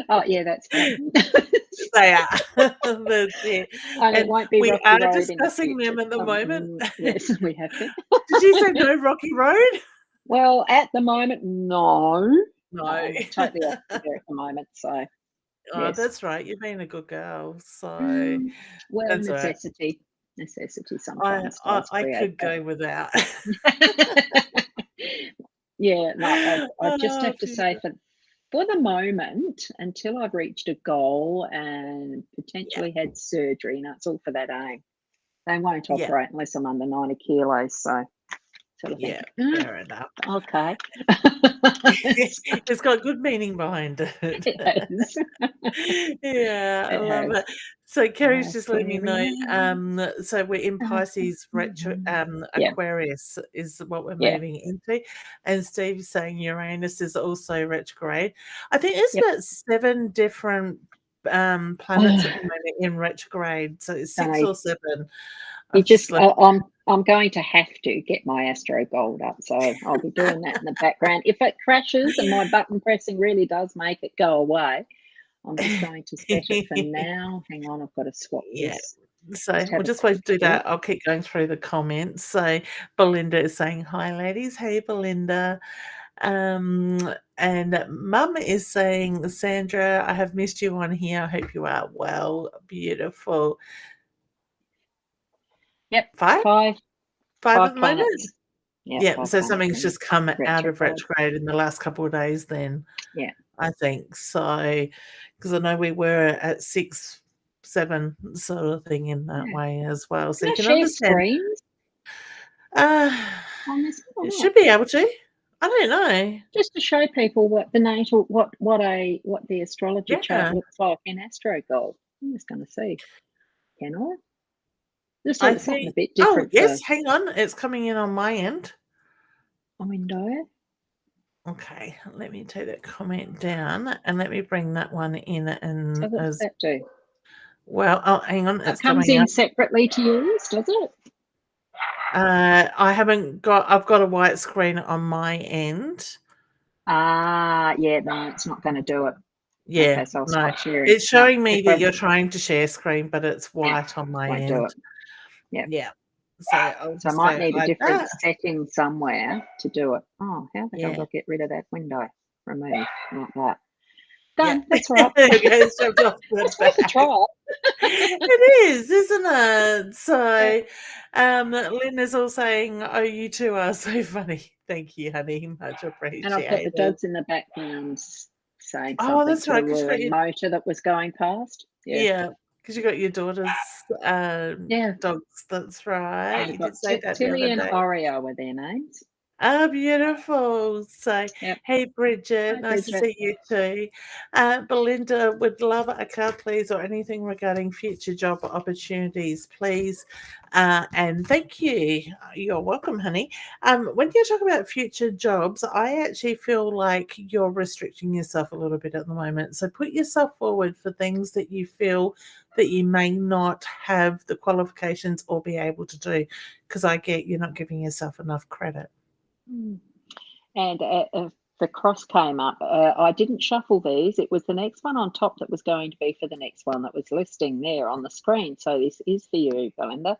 Oh, yeah, that's fun. They are. That's it. And it And won't be we Rocky are Road in the discussing future. them at the moment. Yes, we have to. Did you say no Rocky Road? Well, at the moment, no. No. Totally off there at the moment, so Oh, yes. that's right. You've been a good girl, so Mm, well, that's all right. necessity I sometimes I does I create could go without. that. Yeah, no, I just Oh, have to say beautiful. for the moment, until I've reached a goal and Yeah, potentially had surgery, and that's all for that aim. They won't yeah, operate unless I'm under 90 kilos, so sort of think, yeah, fair enough. okay. It's got good meaning behind it. It has. Yeah, I It love has. it. So Kerry's just letting me Carry know, on. so we're in Pisces Yeah, Aquarius is what we're yeah, moving into, and Steve's saying Uranus is also retrograde. I think there's yep. about 7 different, planets at the moment in retrograde, so it's 6 So or 7. you I've just just, looked. I'm going to have to get my Astro Gold up, so I'll be doing that in the background. If it crashes and my button pressing really does make it go away, I'm just going to set it for now. Hang on, I've got to swap Yeah. this. So Just we'll have a just wait quick to do look. that. I'll keep going through the comments. So Belinda is saying, "Hi, ladies. Hey, Belinda." And Mum is saying, "Sandra, I have missed you on here. I hope you are well. Beautiful." Yep, 5? 5, 5 at 5 the moment? planets. Yeah, Yeah. 5 So planets something's in just come out of retrograde. retrograde in the last couple of days then, Yeah. I think. So, because I know we were at 6, 7 sort of thing in that Yeah. way as well. So Can you I can share understand. screens Uh, on this one it or should not? be able to. I don't know. Just to show people what the natal what the astrology chart Yeah, looks like in Astro Gold. I'm just gonna see. Can I? Just I something a think. bit Oh, different yes, for hang on. It's coming in on my end. a window. Okay, let me take that comment down and let me bring that one in So and what does as that do? well. Oh, hang on, It it's comes coming in up. separately to yours, does it? I haven't got. I've got a white screen on my end. Ah, yeah, no, it's not gonna do it. Yeah, Okay, so I'll no, stop sharing. it's No, showing me no that problem. you're trying to share screen, but it's Yeah, white on my won't do end. it. Yeah. Yeah, so I'll So I just might go need a hide different that. setting somewhere to do it. Oh, how the hell do Yeah, I get rid of that window? Remove, like that. yeah. Done. That's all right. There we go. It's jumped off the It's worth a back. try. It is, isn't it? Yeah. So, Lynn is all saying, "Oh, you two are so funny." Thank you, honey. Much And I've got the appreciated. dogs in the background saying Oh, something that's to a right, because you got little your motor that was going past. Yeah. yeah, because you got your daughter's, Yeah. dogs. That's right. And You I've did got say that the Tilly other and day. Oreo were their names. Oh, beautiful. So, Yep. hey, Bridget, Hi, nice to Bridget. see you too. Belinda would love a card, please, or anything regarding future job opportunities, please. And thank you. You're welcome, honey. When you talk about future jobs, I actually feel like you're restricting yourself a little bit at the moment. So put yourself forward for things that you feel that you may not have the qualifications or be able to do, because I get you're not giving yourself enough credit. Mm. And the cross came up. I didn't shuffle these. It was the next one on top that was going to be for the next one that was listing there on the screen. So this is for you, Belinda.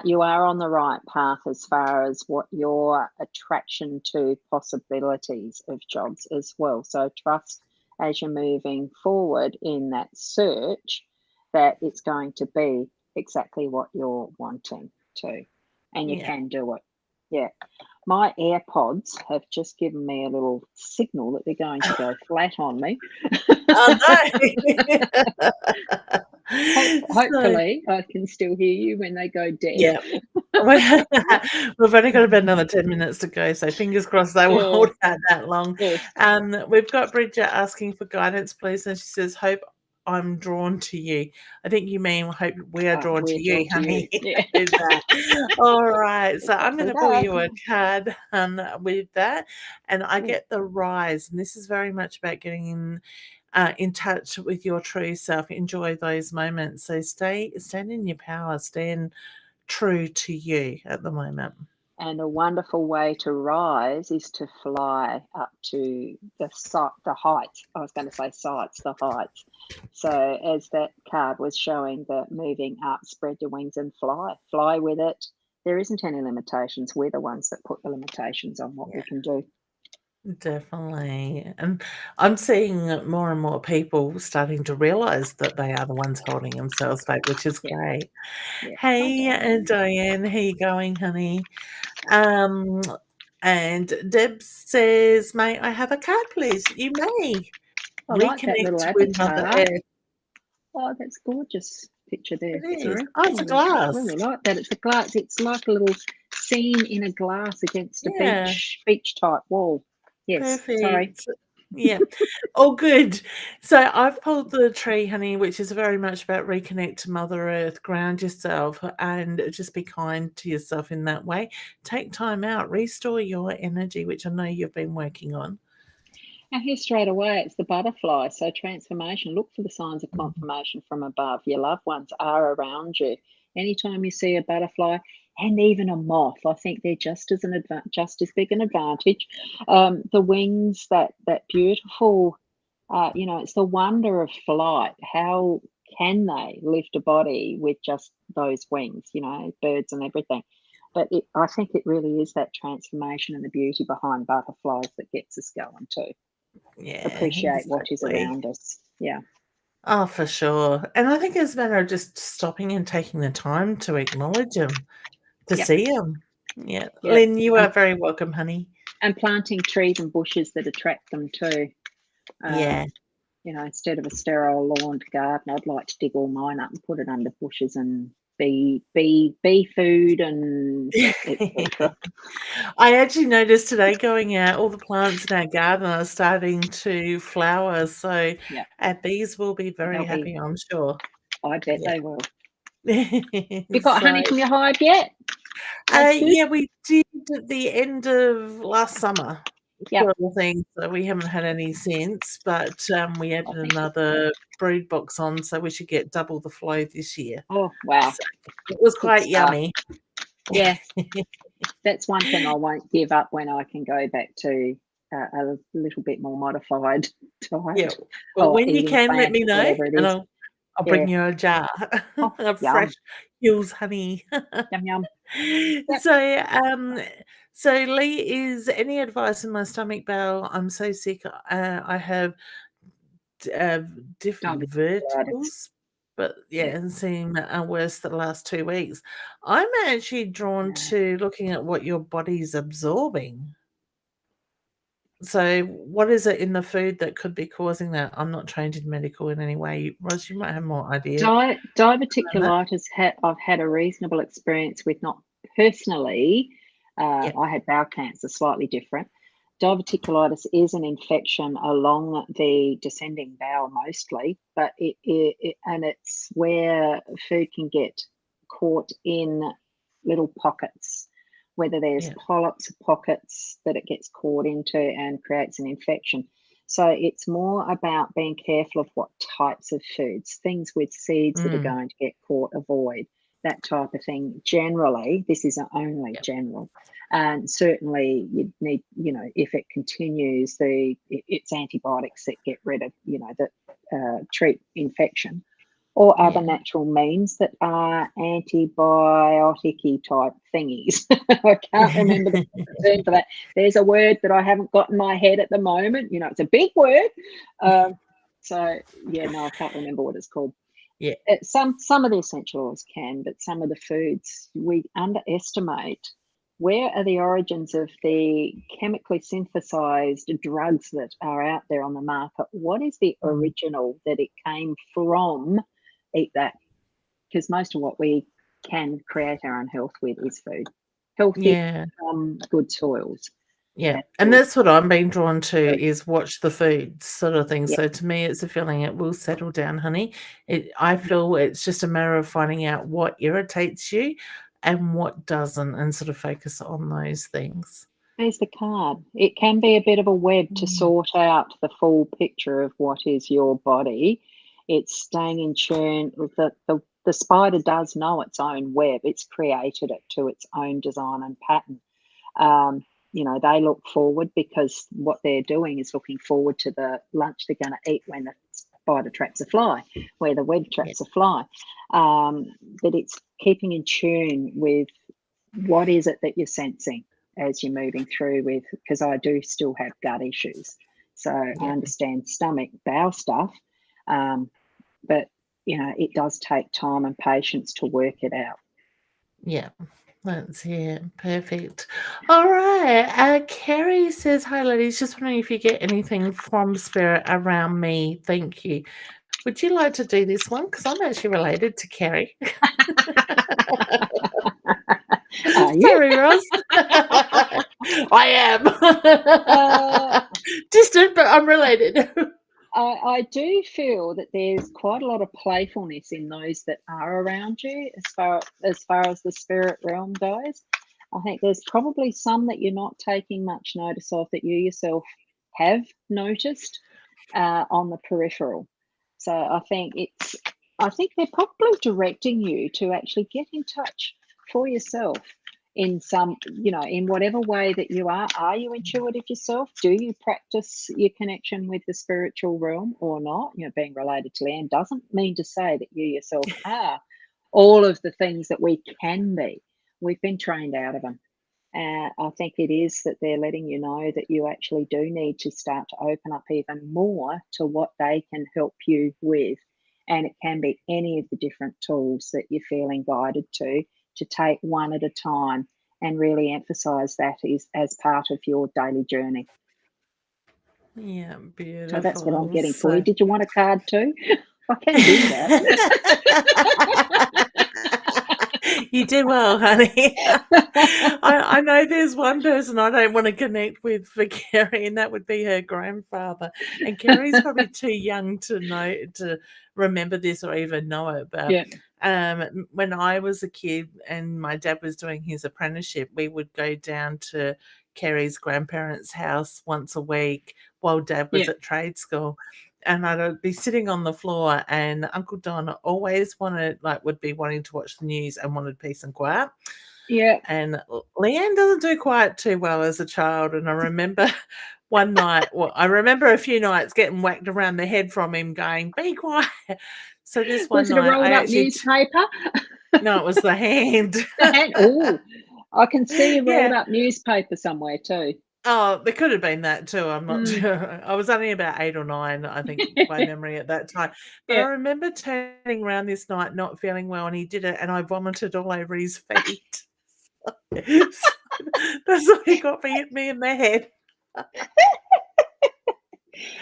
You are on the right path as far as what your attraction to possibilities of jobs as well. So trust as you're moving forward in that search that it's going to be exactly what you're wanting to, and you Yeah. can do it. Yeah. My AirPods have just given me a little signal that they're going to go flat on me. Oh, no. So, Hopefully, I can still hear you when they go dead. yeah. We've only got about another 10 minutes to go, so fingers crossed they will Oh, hold out that long. yes. We've got Bridget asking for guidance, please, and she says, "Hope I'm drawn to you." I think you mean hope we are drawn We're to you, drawn to you. honey. Yeah, With that. All right, so I'm exactly gonna pull that. you a card, with that, and I Oh, get the Rise, and this is very much about getting in touch with your true self. Enjoy those moments. So stand in your power, stand true to you at the moment. And a wonderful way to rise is to fly up to the heights. I was going to say sights, the heights. So as that card was showing, the moving up, spread your wings and fly. Fly with it. There isn't any limitations. We're the ones that put the limitations on what we can do. Definitely. And I'm seeing more and more people starting to realize that they are the ones holding themselves back, which is Yeah, great. yeah. Hey, Okay. Diane, how you going, honey? Um, and Deb says, "May I have a card, please?" You may. I like that little Reconnect with Mother avatar. Earth. Oh, that's gorgeous picture there, It is. Sarah. Oh, it's a glass. Really like that. It's a glass. It's like a little scene in a glass against a Yeah, beach type wall. Yes. Sorry. perfect. Yeah. Oh, good. So I've pulled the tree, honey, which is very much about reconnect to Mother Earth, ground yourself, and just be kind to yourself in that way. Take time out, restore your energy, which I know you've been working on. And here straight away, it's the butterfly. So transformation. Look for the signs of Mhm. confirmation from above. Your loved ones are around you. Anytime you see a butterfly and even a moth, I think they're just as just as big an advantage. The wings, that beautiful. It's the wonder of flight. How can they lift a body with just those wings? Birds and everything. But I think it really is that transformation and the beauty behind butterflies that gets us going too. Yeah, Appreciate what is exactly. around us. Yeah. Oh, for sure. And I think it's a matter of just stopping and taking the time to acknowledge them, to Yep. see them. Yeah. Yep. Lynn, you And, are very welcome, honey. and planting trees and bushes that attract them too. Yeah. Instead of a sterile lawned garden, I'd like to dig all mine up and put it under bushes and bee food and etc. I actually noticed today going out, all the plants in our garden are starting to flower, so Yeah, our bees will be very they'll be. happy, I'm sure. I bet Yeah. they will. You got So, honey from your hive yet? That's good. yeah, we did at the end of last summer Yep. sort of thing, so we haven't had any since, but, we I added think. another brood box on, so we should get double the flow this year. Oh wow, So it was good quite stuff. yummy. Yeah, that's one thing I won't give up when I can go back to a little bit more modified Yeah. diet Well, or when you eating can, let plants me or know, whatever it and is. I'll Yeah. bring you a jar Oh, of fresh yum, Hills honey. yum, yum. Yep. So, Lee, is any advice in my stomach bowel? I'm so sick. I have uh, different Diverticulitis. verticals, but Yeah. yeah, it seem worse the last 2 weeks. I'm actually drawn Yeah. to looking at what your body's absorbing. So, what is it in the food that could be causing that? I'm not trained in medical in any way. Roz, you might have more idea around that. Diverticulitis, I've had a reasonable experience with, not personally. Yeah. I had bowel cancer, slightly different. Diverticulitis is an infection along the descending bowel mostly, but it's where food can get caught in little pockets, whether there's Yeah. polyps or pockets that it gets caught into and creates an infection. So it's more about being careful of what types of foods, things with seeds that are Mm. going to get caught, avoid that type of thing. Generally, this is only Yeah. general. And certainly you need, if it continues, it's antibiotics that get rid of, that treat infection, or other Yeah. natural means that are antibiotic-y type thingies. I can't remember the term for that. There's a word that I haven't got in my head at the moment. It's a big word. So yeah, no, I can't remember what it's called. Yeah. Some of the essential oils can, but some of the foods we underestimate. Where are the origins of the chemically synthesized drugs that are out there on the market? What is the Mm. original that it came from? Eat that, because most of what we can create our own health with is food. Healthy Yeah. from good soils. Yeah. That's And good. that's what I'm being drawn to is watch the food sort of thing. Yeah. So to me, it's a feeling it will settle down, honey. I feel it's just a matter of finding out what irritates you and what doesn't and sort of focus on those things. There's the card. It can be a bit of a web to Mm. sort out the full picture of what is your body. It's staying in tune with the spider does know its own web. It's created it to its own design and pattern. They look forward because what they're doing is looking forward to the lunch they're going to eat when the spider traps a fly, where the web traps a fly. But it's keeping in tune with what is it that you're sensing as you're moving through with, because I do still have gut issues. So I understand stomach, bowel stuff, but, it does take time and patience to work it out. Yeah, that's it. Perfect. All right. Carrie says, "Hi, ladies. Just wondering if you get anything from spirit around me. Thank you." Would you like to do this one? Because I'm actually related to Carrie. Are you? Sorry, Ross. I am. Distant, but I'm related. I do feel that there's quite a lot of playfulness in those that are around you as far as the spirit realm goes. I think there's probably some that you're not taking much notice of that you yourself have noticed on the peripheral. So I think they're probably directing you to actually get in touch for yourself in some, in whatever way that you are. Are you intuitive yourself? Do you practice your connection with the spiritual realm or not? Being related to Leanne doesn't mean to say that you yourself are all of the things that we can be. We've been trained out of them. I think it is that they're letting you know that you actually do need to start to open up even more to what they can help you with. And it can be any of the different tools that you're feeling guided to take one at a time and really emphasize that is as part of your daily journey. Yeah, beautiful. So that's what I'm getting for you. Did you want a card too? I can do that. You do well, honey. I know there's one person I don't want to connect with for Carrie, and that would be her grandfather. And Carrie's probably too young to remember this or even know it. But when I was a kid and my dad was doing his apprenticeship, we would go down to Carrie's grandparents' house once a week while Dad was at trade school. And I'd be sitting on the floor, and Uncle Don always would be wanting to watch the news and wanted peace and quiet. Yeah. And Leanne doesn't do quiet too well as a child. And I remember one night, I remember a few nights getting whacked around the head from him going, "Be quiet." So this one was it night, a rolled up newspaper? No, it was the hand. The hand. Oh, I can see a rolled up newspaper somewhere too. Oh, there could have been that too. I'm not sure. I was only about 8 or 9, I think, by memory at that time. But I remember turning around this night not feeling well, and he did it, and I vomited all over his feet. That's what he got for hitting me in the head.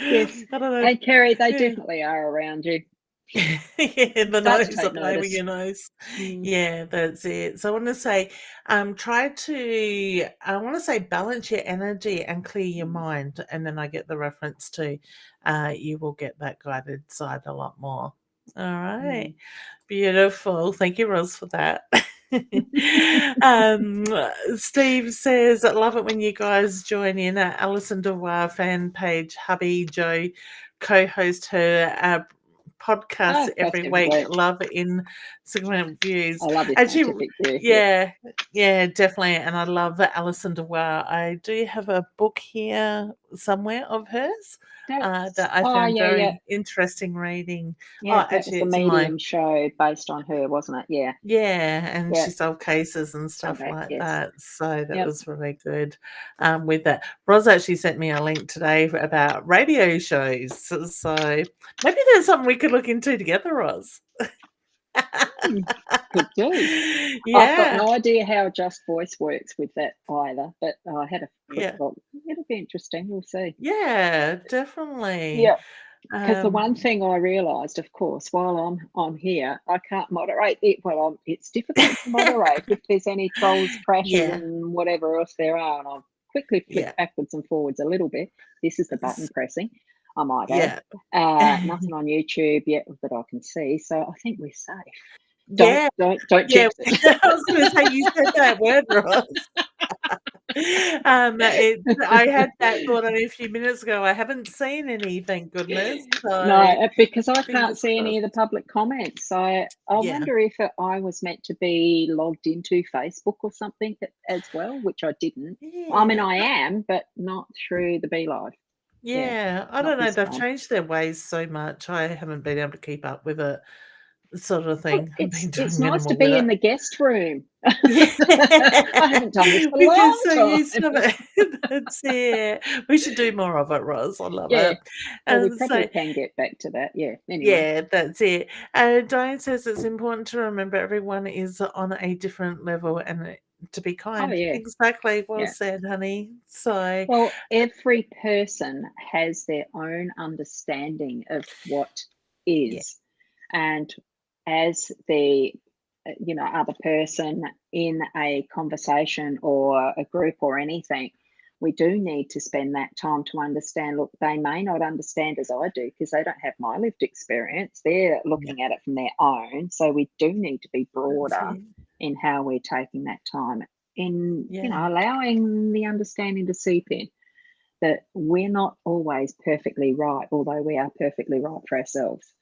Yes. I don't know. And Carrie, they definitely are around you. The nose, I'm blaming your nose. Yeah, that's it. So I want to say, I want to say balance your energy and clear your mind. And then I get the reference to, you will get that guided side a lot more. All right. Beautiful. Thank you, Rose, for that. Steve says, "I love it when you guys join in." Alison Dewar fan page, hubby Joe co-host her podcast every week. Love Instagram views. I love your scientific view. Yeah, definitely. And I love Alison Dewar. I do have a book here somewhere of hers that I found very interesting reading. Yeah, that was the Medium show based on her, wasn't it? Yeah. Yeah, and she solved cases and stuff like that. So that was really good with that. Ros actually sent me a link today about radio shows. So maybe there's something we could look into together, Ros. Could do. Yeah. I've got no idea how Just Voice works with that either, but I had a quick look. It'll be interesting. We'll see. Yeah, definitely. Yeah. Because the one thing I realised, of course, while I'm here, I can't moderate it. Well, it's difficult to moderate if there's any trolls, crashes, and whatever else there are. And I'll quickly flick backwards and forwards a little bit. This is the button pressing. I might add. Nothing on YouTube yet that I can see, so I think we're safe. Don't jinx it. I was going to say, you said that word, Ross. I had that thought only a few minutes ago. I haven't seen any, thank goodness. No, So because I can't fingers see any of the crossed. public comments. So I Yeah. wonder if I was meant to be logged into Facebook or something as well, which I didn't. I mean, Yeah. I am, but not through the Beeline. Yeah, Yeah. I not don't know. this They've one. changed their ways so much. I haven't been able to keep up with it, sort of Well, thing. I've been it's doing nice to minimal with be it. in the guest room. Yeah. I haven't done this for a We get long so used time. to it. That's it. We should do more of it, Roz. I love Yeah. it. Well, we And probably so can get back to that. Yeah. Anyway. yeah, that's it. Diane says it's important to remember everyone is on a different level and to be Oh kind. yeah. Exactly. Well Yeah. said, honey. So, Well, every person has their own understanding of what yeah, is. And as the other person in a conversation or a group or anything, we do need to spend that time to understand. Look, they may not understand as I do because they don't have my lived experience. They're yeah, looking at it from their own. So we do need to be that's broader it. in how we're taking that time in, Yeah, allowing the understanding to seep in that we're not always perfectly right, although we are perfectly right for ourselves.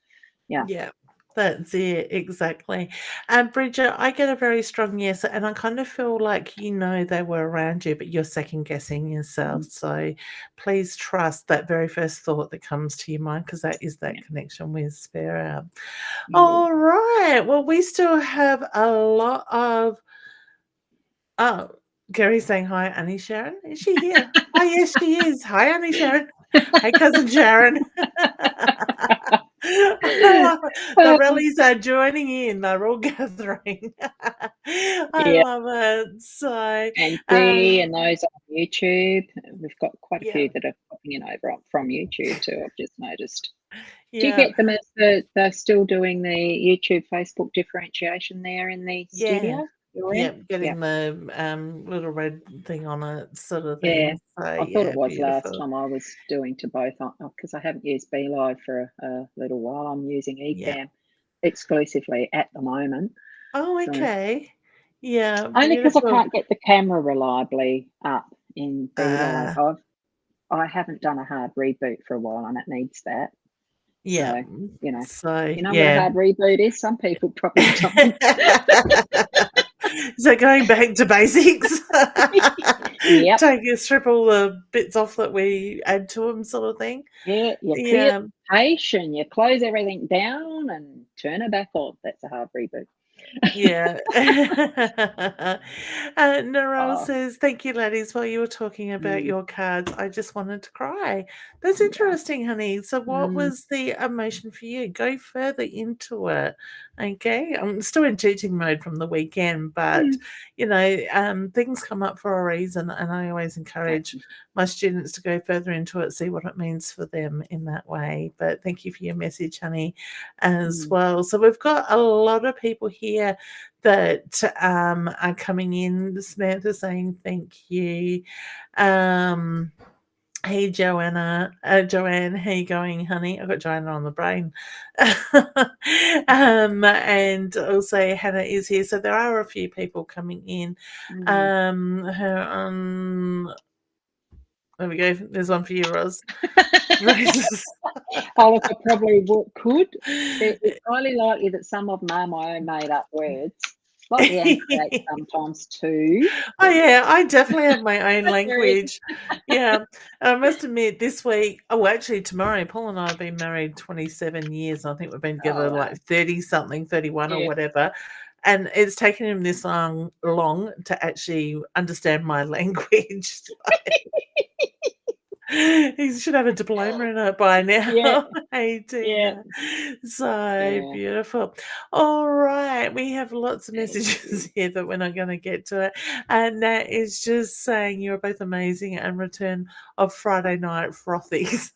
Yeah. yeah. That's it, exactly. And Bridget, I get a very strong yes, and I kind of feel like they were around you, but you're second guessing yourself. Mhm. So please trust that very first thought that comes to your mind because that is that Yeah. connection with spirit. Yeah. All right. Well, we still have a lot of. Oh, Gary's saying hi, Annie Sharon. Is she here? Oh, yes, she is. Hi, Annie Sharon. Hi, cousin Sharon. I love it. The rallies are joining in. They're all gathering. I Yeah. love it. So, And Dee um, and those on YouTube. We've got quite a yeah, few that are popping in over from YouTube too, I've just noticed. Do you yeah, get them as they're still doing the YouTube, Facebook differentiation there in the yeah. studio you're in? Yep, Yeah. getting the little red thing on it, sort of Yeah. thing. So I thought yeah, it was last beautiful. time I was doing to both because I haven't used BeLive for a little while. I'm using Yeah. Ecamm exclusively at the moment. Oh, So okay. Yeah, only because I beautiful. can't get the camera reliably up in BeLive. Ah, I haven't done a hard reboot for a while and it needs that. yeah. So, you know, So you know what a yeah. hard reboot is? Some people probably don't. So going back to basics, Yep. strip all the bits off that we add to them, sort of thing. Yeah, you clear Yeah, the cache and you close everything down and turn it back on. That's a hard reboot. yeah. Narelle Oh, says, "Thank you, ladies. While you were talking about mm, your cards, I just wanted to cry." That's yeah. interesting, honey. So, what Mm, was the emotion for you? Go further into it. Okay, I'm still in teaching mode from the weekend, but mm, things come up for a reason, and I always encourage exactly. my students to go further into it, see what it means for them in that way. But thank you for your message, honey, as Mm, well. So we've got a lot of people here that are coming in. Samantha saying thank you. Hey Joanne, how you going, honey? I've got Joanna on the brain. And also Hannah is here. So there are a few people coming in. mm. There we go. There's one for you, Roz. Roses. Oh, look, I probably could. It's highly likely that some of them are my own made up words, like the Anchorite sometimes too. Oh yeah, I definitely have my own But there is. language. Yeah, I must admit, this week, actually tomorrow, Paul and I have been married 27 years. And I think we've been Oh, together wow. like 30 something, 31 or Yeah. whatever. And it's taken him this long to actually understand my language. He should have a diploma in it by Yeah. now. Hey, Yeah. Tina. So Yeah. beautiful. All right. We have lots of Thank messages you. here that we're not going to get to it. And that is just saying you're both amazing and return of Friday night frothies.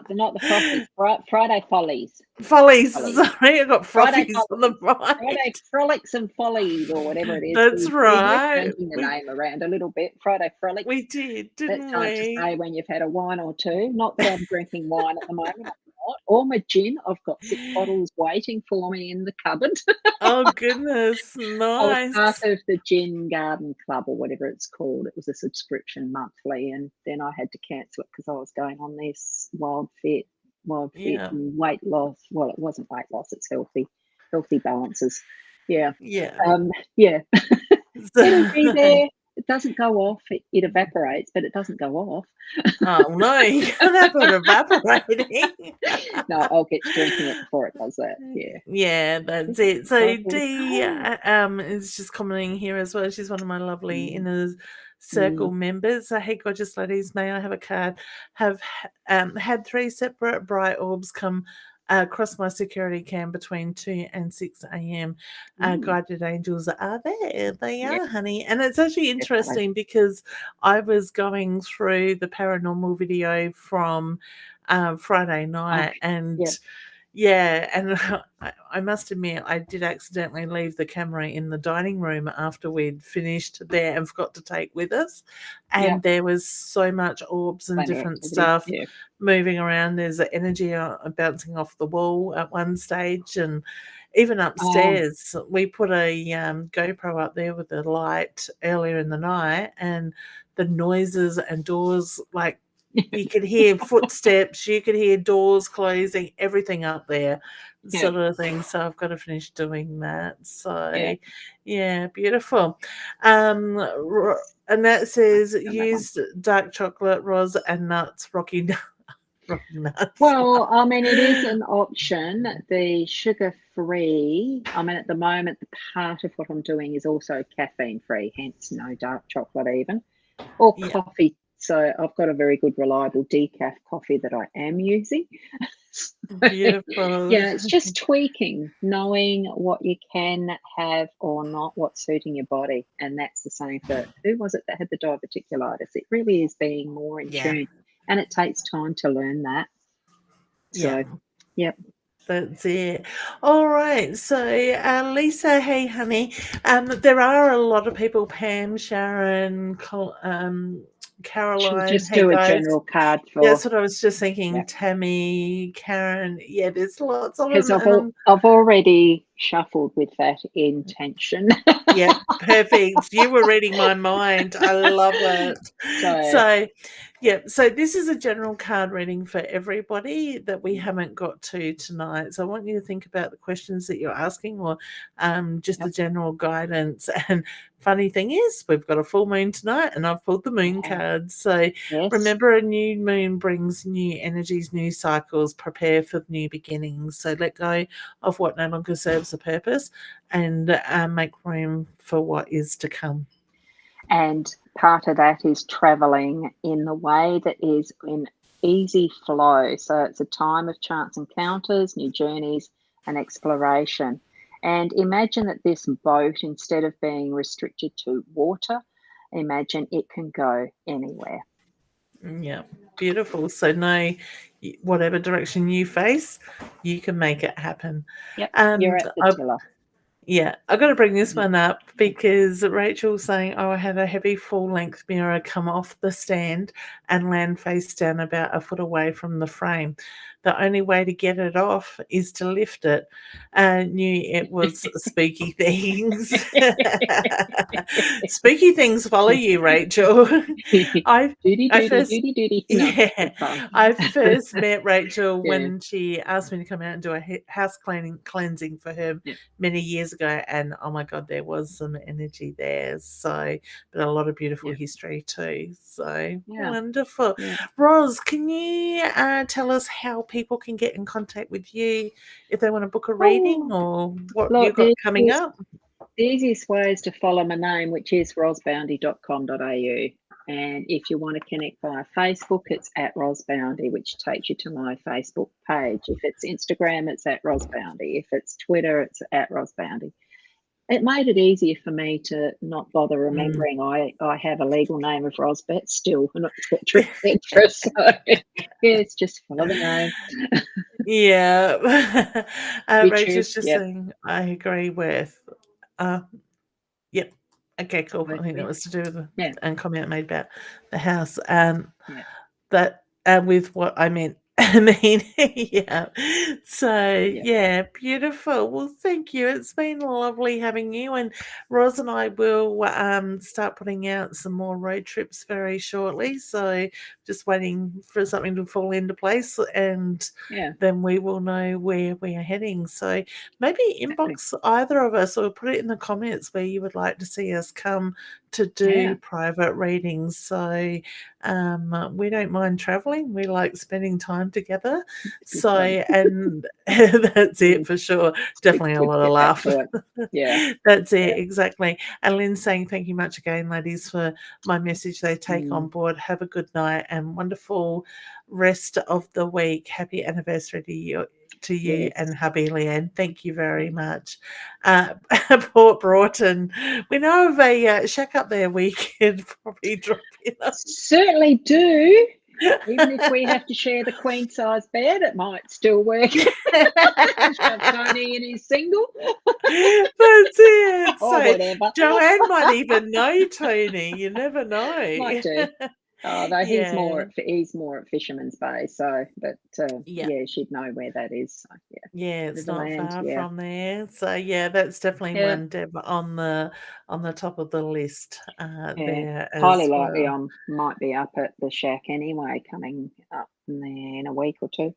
They're not the frothies. Friday follies. Follies. Follies. Sorry, I got Friday frothies on the follies. Friday mind. frolics and follies, or whatever it is. That's We're right. changing the name around a little bit. Friday frolics. We did, That's didn't hard to say we? when you've had a wine or two. Not that I'm drinking wine at the moment. I'm All my gin, I've got 6 bottles waiting for me in the cupboard. Oh, goodness. I was part Nice. of the Gin Garden Club or whatever it's called. It was a subscription monthly, and then I had to cancel it because I was going on this wild fit Yeah. and weight loss. Well, it wasn't weight loss, it's healthy balances. Yeah. Yeah. Yeah. It'll be So there. It doesn't go off. It evaporates, but it doesn't go off. oh, no, you can't have it evaporating. No, I'll get to drinking it before it does that. Yeah. Yeah, that's It's it. So lovely. Dee, is just commenting here as well. She's one of my lovely Mm, inner mm, circle members. Hey, gorgeous ladies, may I have a card? Had 3 separate bright orbs come across my security cam between 2 and 6 a.m. mm. Guided angels are there. They Yeah, are, honey. And it's actually definitely. interesting because I was going through the paranormal video from Friday night, Okay. and Yeah. yeah, and I must admit, I did accidentally leave the camera in the dining room after we'd finished there and forgot to take with us. Yeah. And there was so much orbs and Plenty of different activity. stuff Yeah. moving around. There's energy bouncing off the wall at one stage, and even Oh, upstairs, we put a GoPro up there with the light earlier in the night, and the noises and doors like you could hear footsteps, you could hear doors closing, everything up there, yeah. sort of thing. So I've got to finish doing that. Yeah. So, yeah, beautiful. And that says On that one. used dark chocolate, Roz, and nuts, rocky, rocky nuts. Well, I mean, it is an option. The sugar-free, I mean, at the moment, the part of what I'm doing is also caffeine-free, hence no dark chocolate even, or Yeah, coffee. So I've got a very good, reliable decaf coffee that I am using. So, beautiful. yeah, it's just tweaking, knowing what you can have or not, what's suiting your body. And that's the same for who was it that had the diverticulitis? It really is being more in Yeah, tune. And it takes time to learn that. yeah. So, yep. That's it. All right. So, Lisa, hey, honey. There are a lot of people, Pam, Sharon, She'll Caroline. just Hey, do a guys. general card That's for, what I was just thinking. yeah. Tammy, Karen. Yeah, there's lots of Because them. And I'm I've already shuffled with that intention. yeah, perfect. You were reading my mind. I love it. So, So, yeah, so this is a general card reading for everybody that we haven't got to tonight. So I want you to think about the questions that you're asking or just the yep, general guidance. And funny thing is, we've got a full moon tonight and I've pulled the we moon have. card. So Yes. remember, a new moon brings new energies, new cycles, prepare for new beginnings. So let go of what no longer serves a purpose and make room for what is to come. And part of that is traveling in the way that is in easy flow. So it's a time of chance encounters, new journeys, and exploration. And imagine that this boat, instead of being restricted to water, imagine it can go anywhere. Yeah, beautiful. So know whatever direction you face, you can make it happen. Yep, you're And at the I tiller. yeah, I got to bring this Mhm. one up because Rachel's saying, "Oh, I had a heavy full-length mirror come off the stand and land face down about a foot away from the frame. The only way to get it off is to lift it. Knew it was spooky things. Spooky things follow you, Rachel. I Duty, I duty, first duty, duty. No, yeah, good fun. I first met Rachel Yeah, when she asked me to come out and do a house cleansing for her yeah, many years ago, and oh my god, there was some energy there. So, but a lot of beautiful yeah, history too. So yeah, wonderful. yeah. Roz, can you tell us how people can get in contact with you if they want to book a reading Oh, or what you look, got coming up? the easiest way is to follow my name, which is rosboundy.com.au. And if you want to connect via Facebook, it's at rosboundy, which takes you to my Facebook page. If it's Instagram, it's at rosboundy. If it's Twitter, it's at rosboundy. It made it easier for me to not bother Mm. remembering I have a legal name of Rosbet still, and et cetera, et cetera. So, yeah, it's just follow the name. Yeah. YouTube, Rachel's just yep. saying, I agree with. Uh, yep. Okay, cool. I With think that me. was to do with the Yeah, comment made about the house. yeah. That with what I meant I mean, yeah. So, Yeah, yeah, beautiful. Well, thank you. It's been lovely having you. And Roz and I will start putting out some more road trips very shortly. So, just waiting for something to fall into place, and yeah, then we will know where we are heading. So, maybe exactly. inbox either of us or put it in the comments where you would like to see us come to do Yeah, private readings. So, we don't mind traveling. We like spending time together. good So, point. and that's it Mm, for sure. it's Definitely a good to lot of get back laughter. to it. Yeah, That's it, yeah. exactly. And Lynn's saying, thank you much again, ladies, for my message. They take on Mm, board. Have a good night and wonderful rest of the week. Happy anniversary to you yes. and hubby Leanne. Thank you very much. Uh, Port Broughton. We know of a shack up there we could probably drop in on. Certainly do. Even if we have to share the queen size bed, it might still work. Shove Tony in his single That's it. or So whatever. Joanne might even know Tony. You never Might know. do. Although Yeah. he's more at Fisherman's Bay, so but Yeah. yeah, she'd know where that is. So yeah, Yeah, it's not Riverland, far yeah, from there. So yeah, that's definitely yeah, one Deb on the top of the list yeah. there Highly as likely well. I might be up at the shack anyway, coming up in there in a week or two.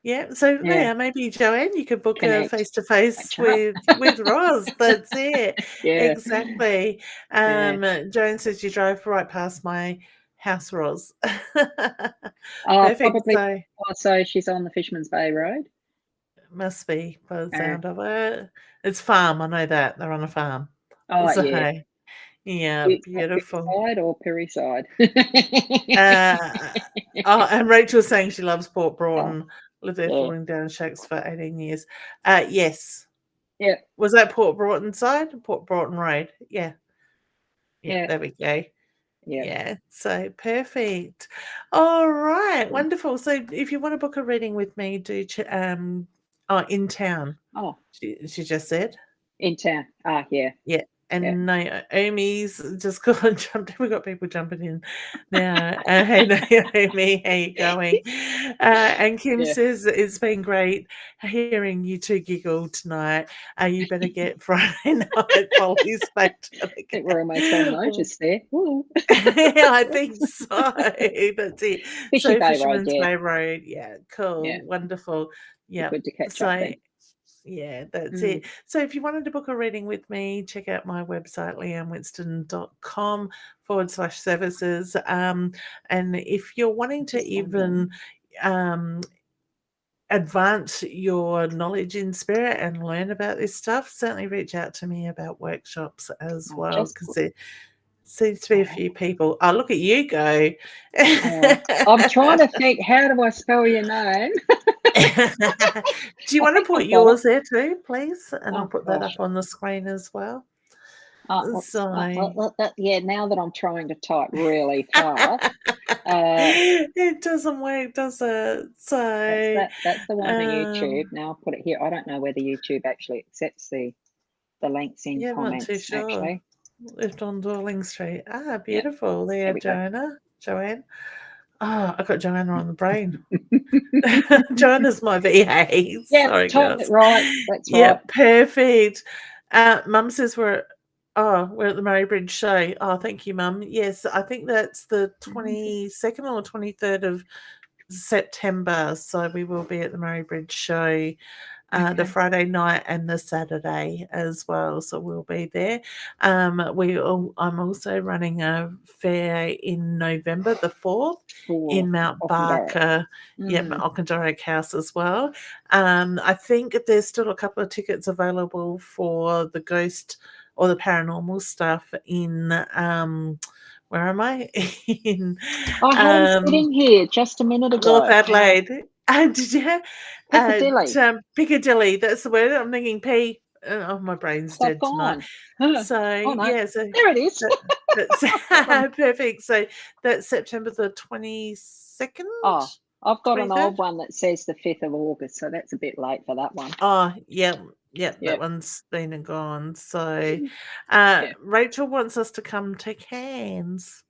Yeah, so Yeah, yeah, maybe Joanne, you could book a connect, face to face catch up. with Roz. That's it. Yeah, Exactly. yeah. Joan says you drove right past my house, Roz. Perfect. Probably. So Also, she's on the Fisherman's Bay Road. must be by the Uh, sound of it. It's farm, I know that. They're on a farm. oh So yeah, yeah, Is that beautiful. Woodside or Perryside? Uh, oh, and Rachel's saying she loves Port Oh, Broughton, lived there yeah, falling down shacks for 18 years. Yes. yeah, Was that Port Broughton side? Port Broughton Road. Yeah. Yeah, yeah, there we go. yeah. Yeah, so perfect. All right, wonderful. So if you want to book a reading with me, oh, in town, Oh, she just said. in town. Ah, yeah, Yeah, yeah. and Naomi's just got jumped in. We've got people jumping in now. Hey, Naomi, how you going? And Kim Yeah, says, it's been great hearing you two giggle tonight. You better get Friday night follies back to I the think we're almost on game. notice there. Woo. I think so. That's it. Fishy So Bay Road, Fisherman's yeah, Bay Road, yeah, yeah. cool, wonderful. Be Yeah. good to catch up So then. yeah, that's Mm. it. So if you wanted to book a reading with me, check out my website, leannewinston.com/services. And if you're wanting to Just wondering. even um, advance your knowledge in spirit and learn about this stuff, certainly reach out to me about workshops as I've well, just because put there seems to be a that. few people. Oh, look at you go. I'm trying to think. How do I spell your name? Do you I want to think put I've got it. yours there too, please? And I'll Oh put that gosh. up on the screen as well. So Yeah. Now that I'm trying to type really fast, uh, it doesn't work, does it? that's So, that. That's the one for YouTube. um, Now I'll put it here. I don't know whether YouTube actually accepts the links in yeah, I'm not too comments. sure. Actually, Lived on Dorling Street. Ah, yeah. beautiful. There There, we go. Joanne. Oh, I got Joanna on the brain. Joanna's my VA. Yeah, Sorry, typed it girls. right. That's Yeah, right. perfect. Mum says we're at the Murray Bridge show. Oh, thank you, Mum. Yes, I think that's the Okay. 22nd or 23rd of September. So we will be at the Murray Bridge show the Okay. Friday night and the Saturday as well. So we'll be there. I'm also running a fair in November, the 4th, For in Mount Auchendarroch. Barker. Yeah, Mm. Auchendarroch House as well. I think there's still a couple of tickets available for the ghost or the paranormal stuff in where am I? In I had him um, sitting here just a minute North ago. Adelaide. Did you? At Piccadilly. Piccadilly, that's the word. I'm thinking P. Oh, my brain's Clock dead tonight. on. Huh. So Oh no, yeah, so there it is. that's I've got them. perfect. So that's September the 22nd, Oh, I've got an 23rd. old one that says the 5th of August, so that's a bit late for that one. Oh, yeah, yeah, that Yeah. one's been and gone. So Yeah. Rachel wants us to come take hands.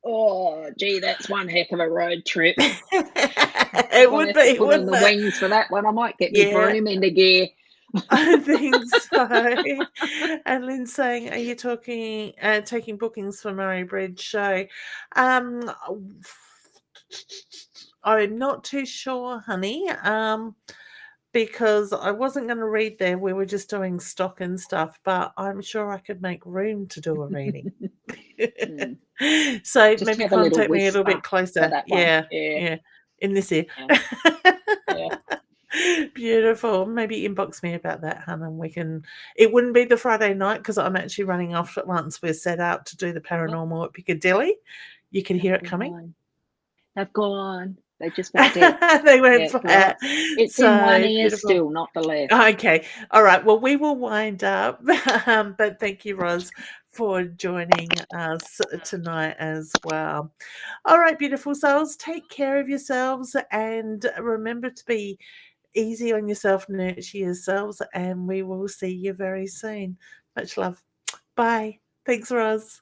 Oh, gee, that's one heck of a road trip. It Gonna would have to be, put on wouldn't the it? wings for that one. I might get me Yeah, broom into gear. I think so. And Lynn's saying, "Are you taking bookings for Murray Bridge show?" Um, I'm not too sure, honey. Because I wasn't going to read there. We were just doing stock and stuff, but I'm sure I could make room to do a reading. Mm. So Just maybe have a little contact me a little whisper bit for closer. that one. Yeah, Yeah, yeah, in this ear. yeah, yeah. Beautiful. Maybe inbox me about that, hun, and we can. It wouldn't be the Friday night because I'm actually running off at once. We're set out to do the Oh, paranormal at Piccadilly. You can they've hear it coming. gone. They've gone. They just went dead. They went Yeah, well, flat. it's in one So ear beautiful. still, not the left. Okay. All right. Well, we will wind up. But thank you, Roz, for joining us tonight as well. All right, beautiful souls, take care of yourselves and remember to be easy on yourself, nurture yourselves, and we will see you very soon. Much love. Bye. Thanks, Roz.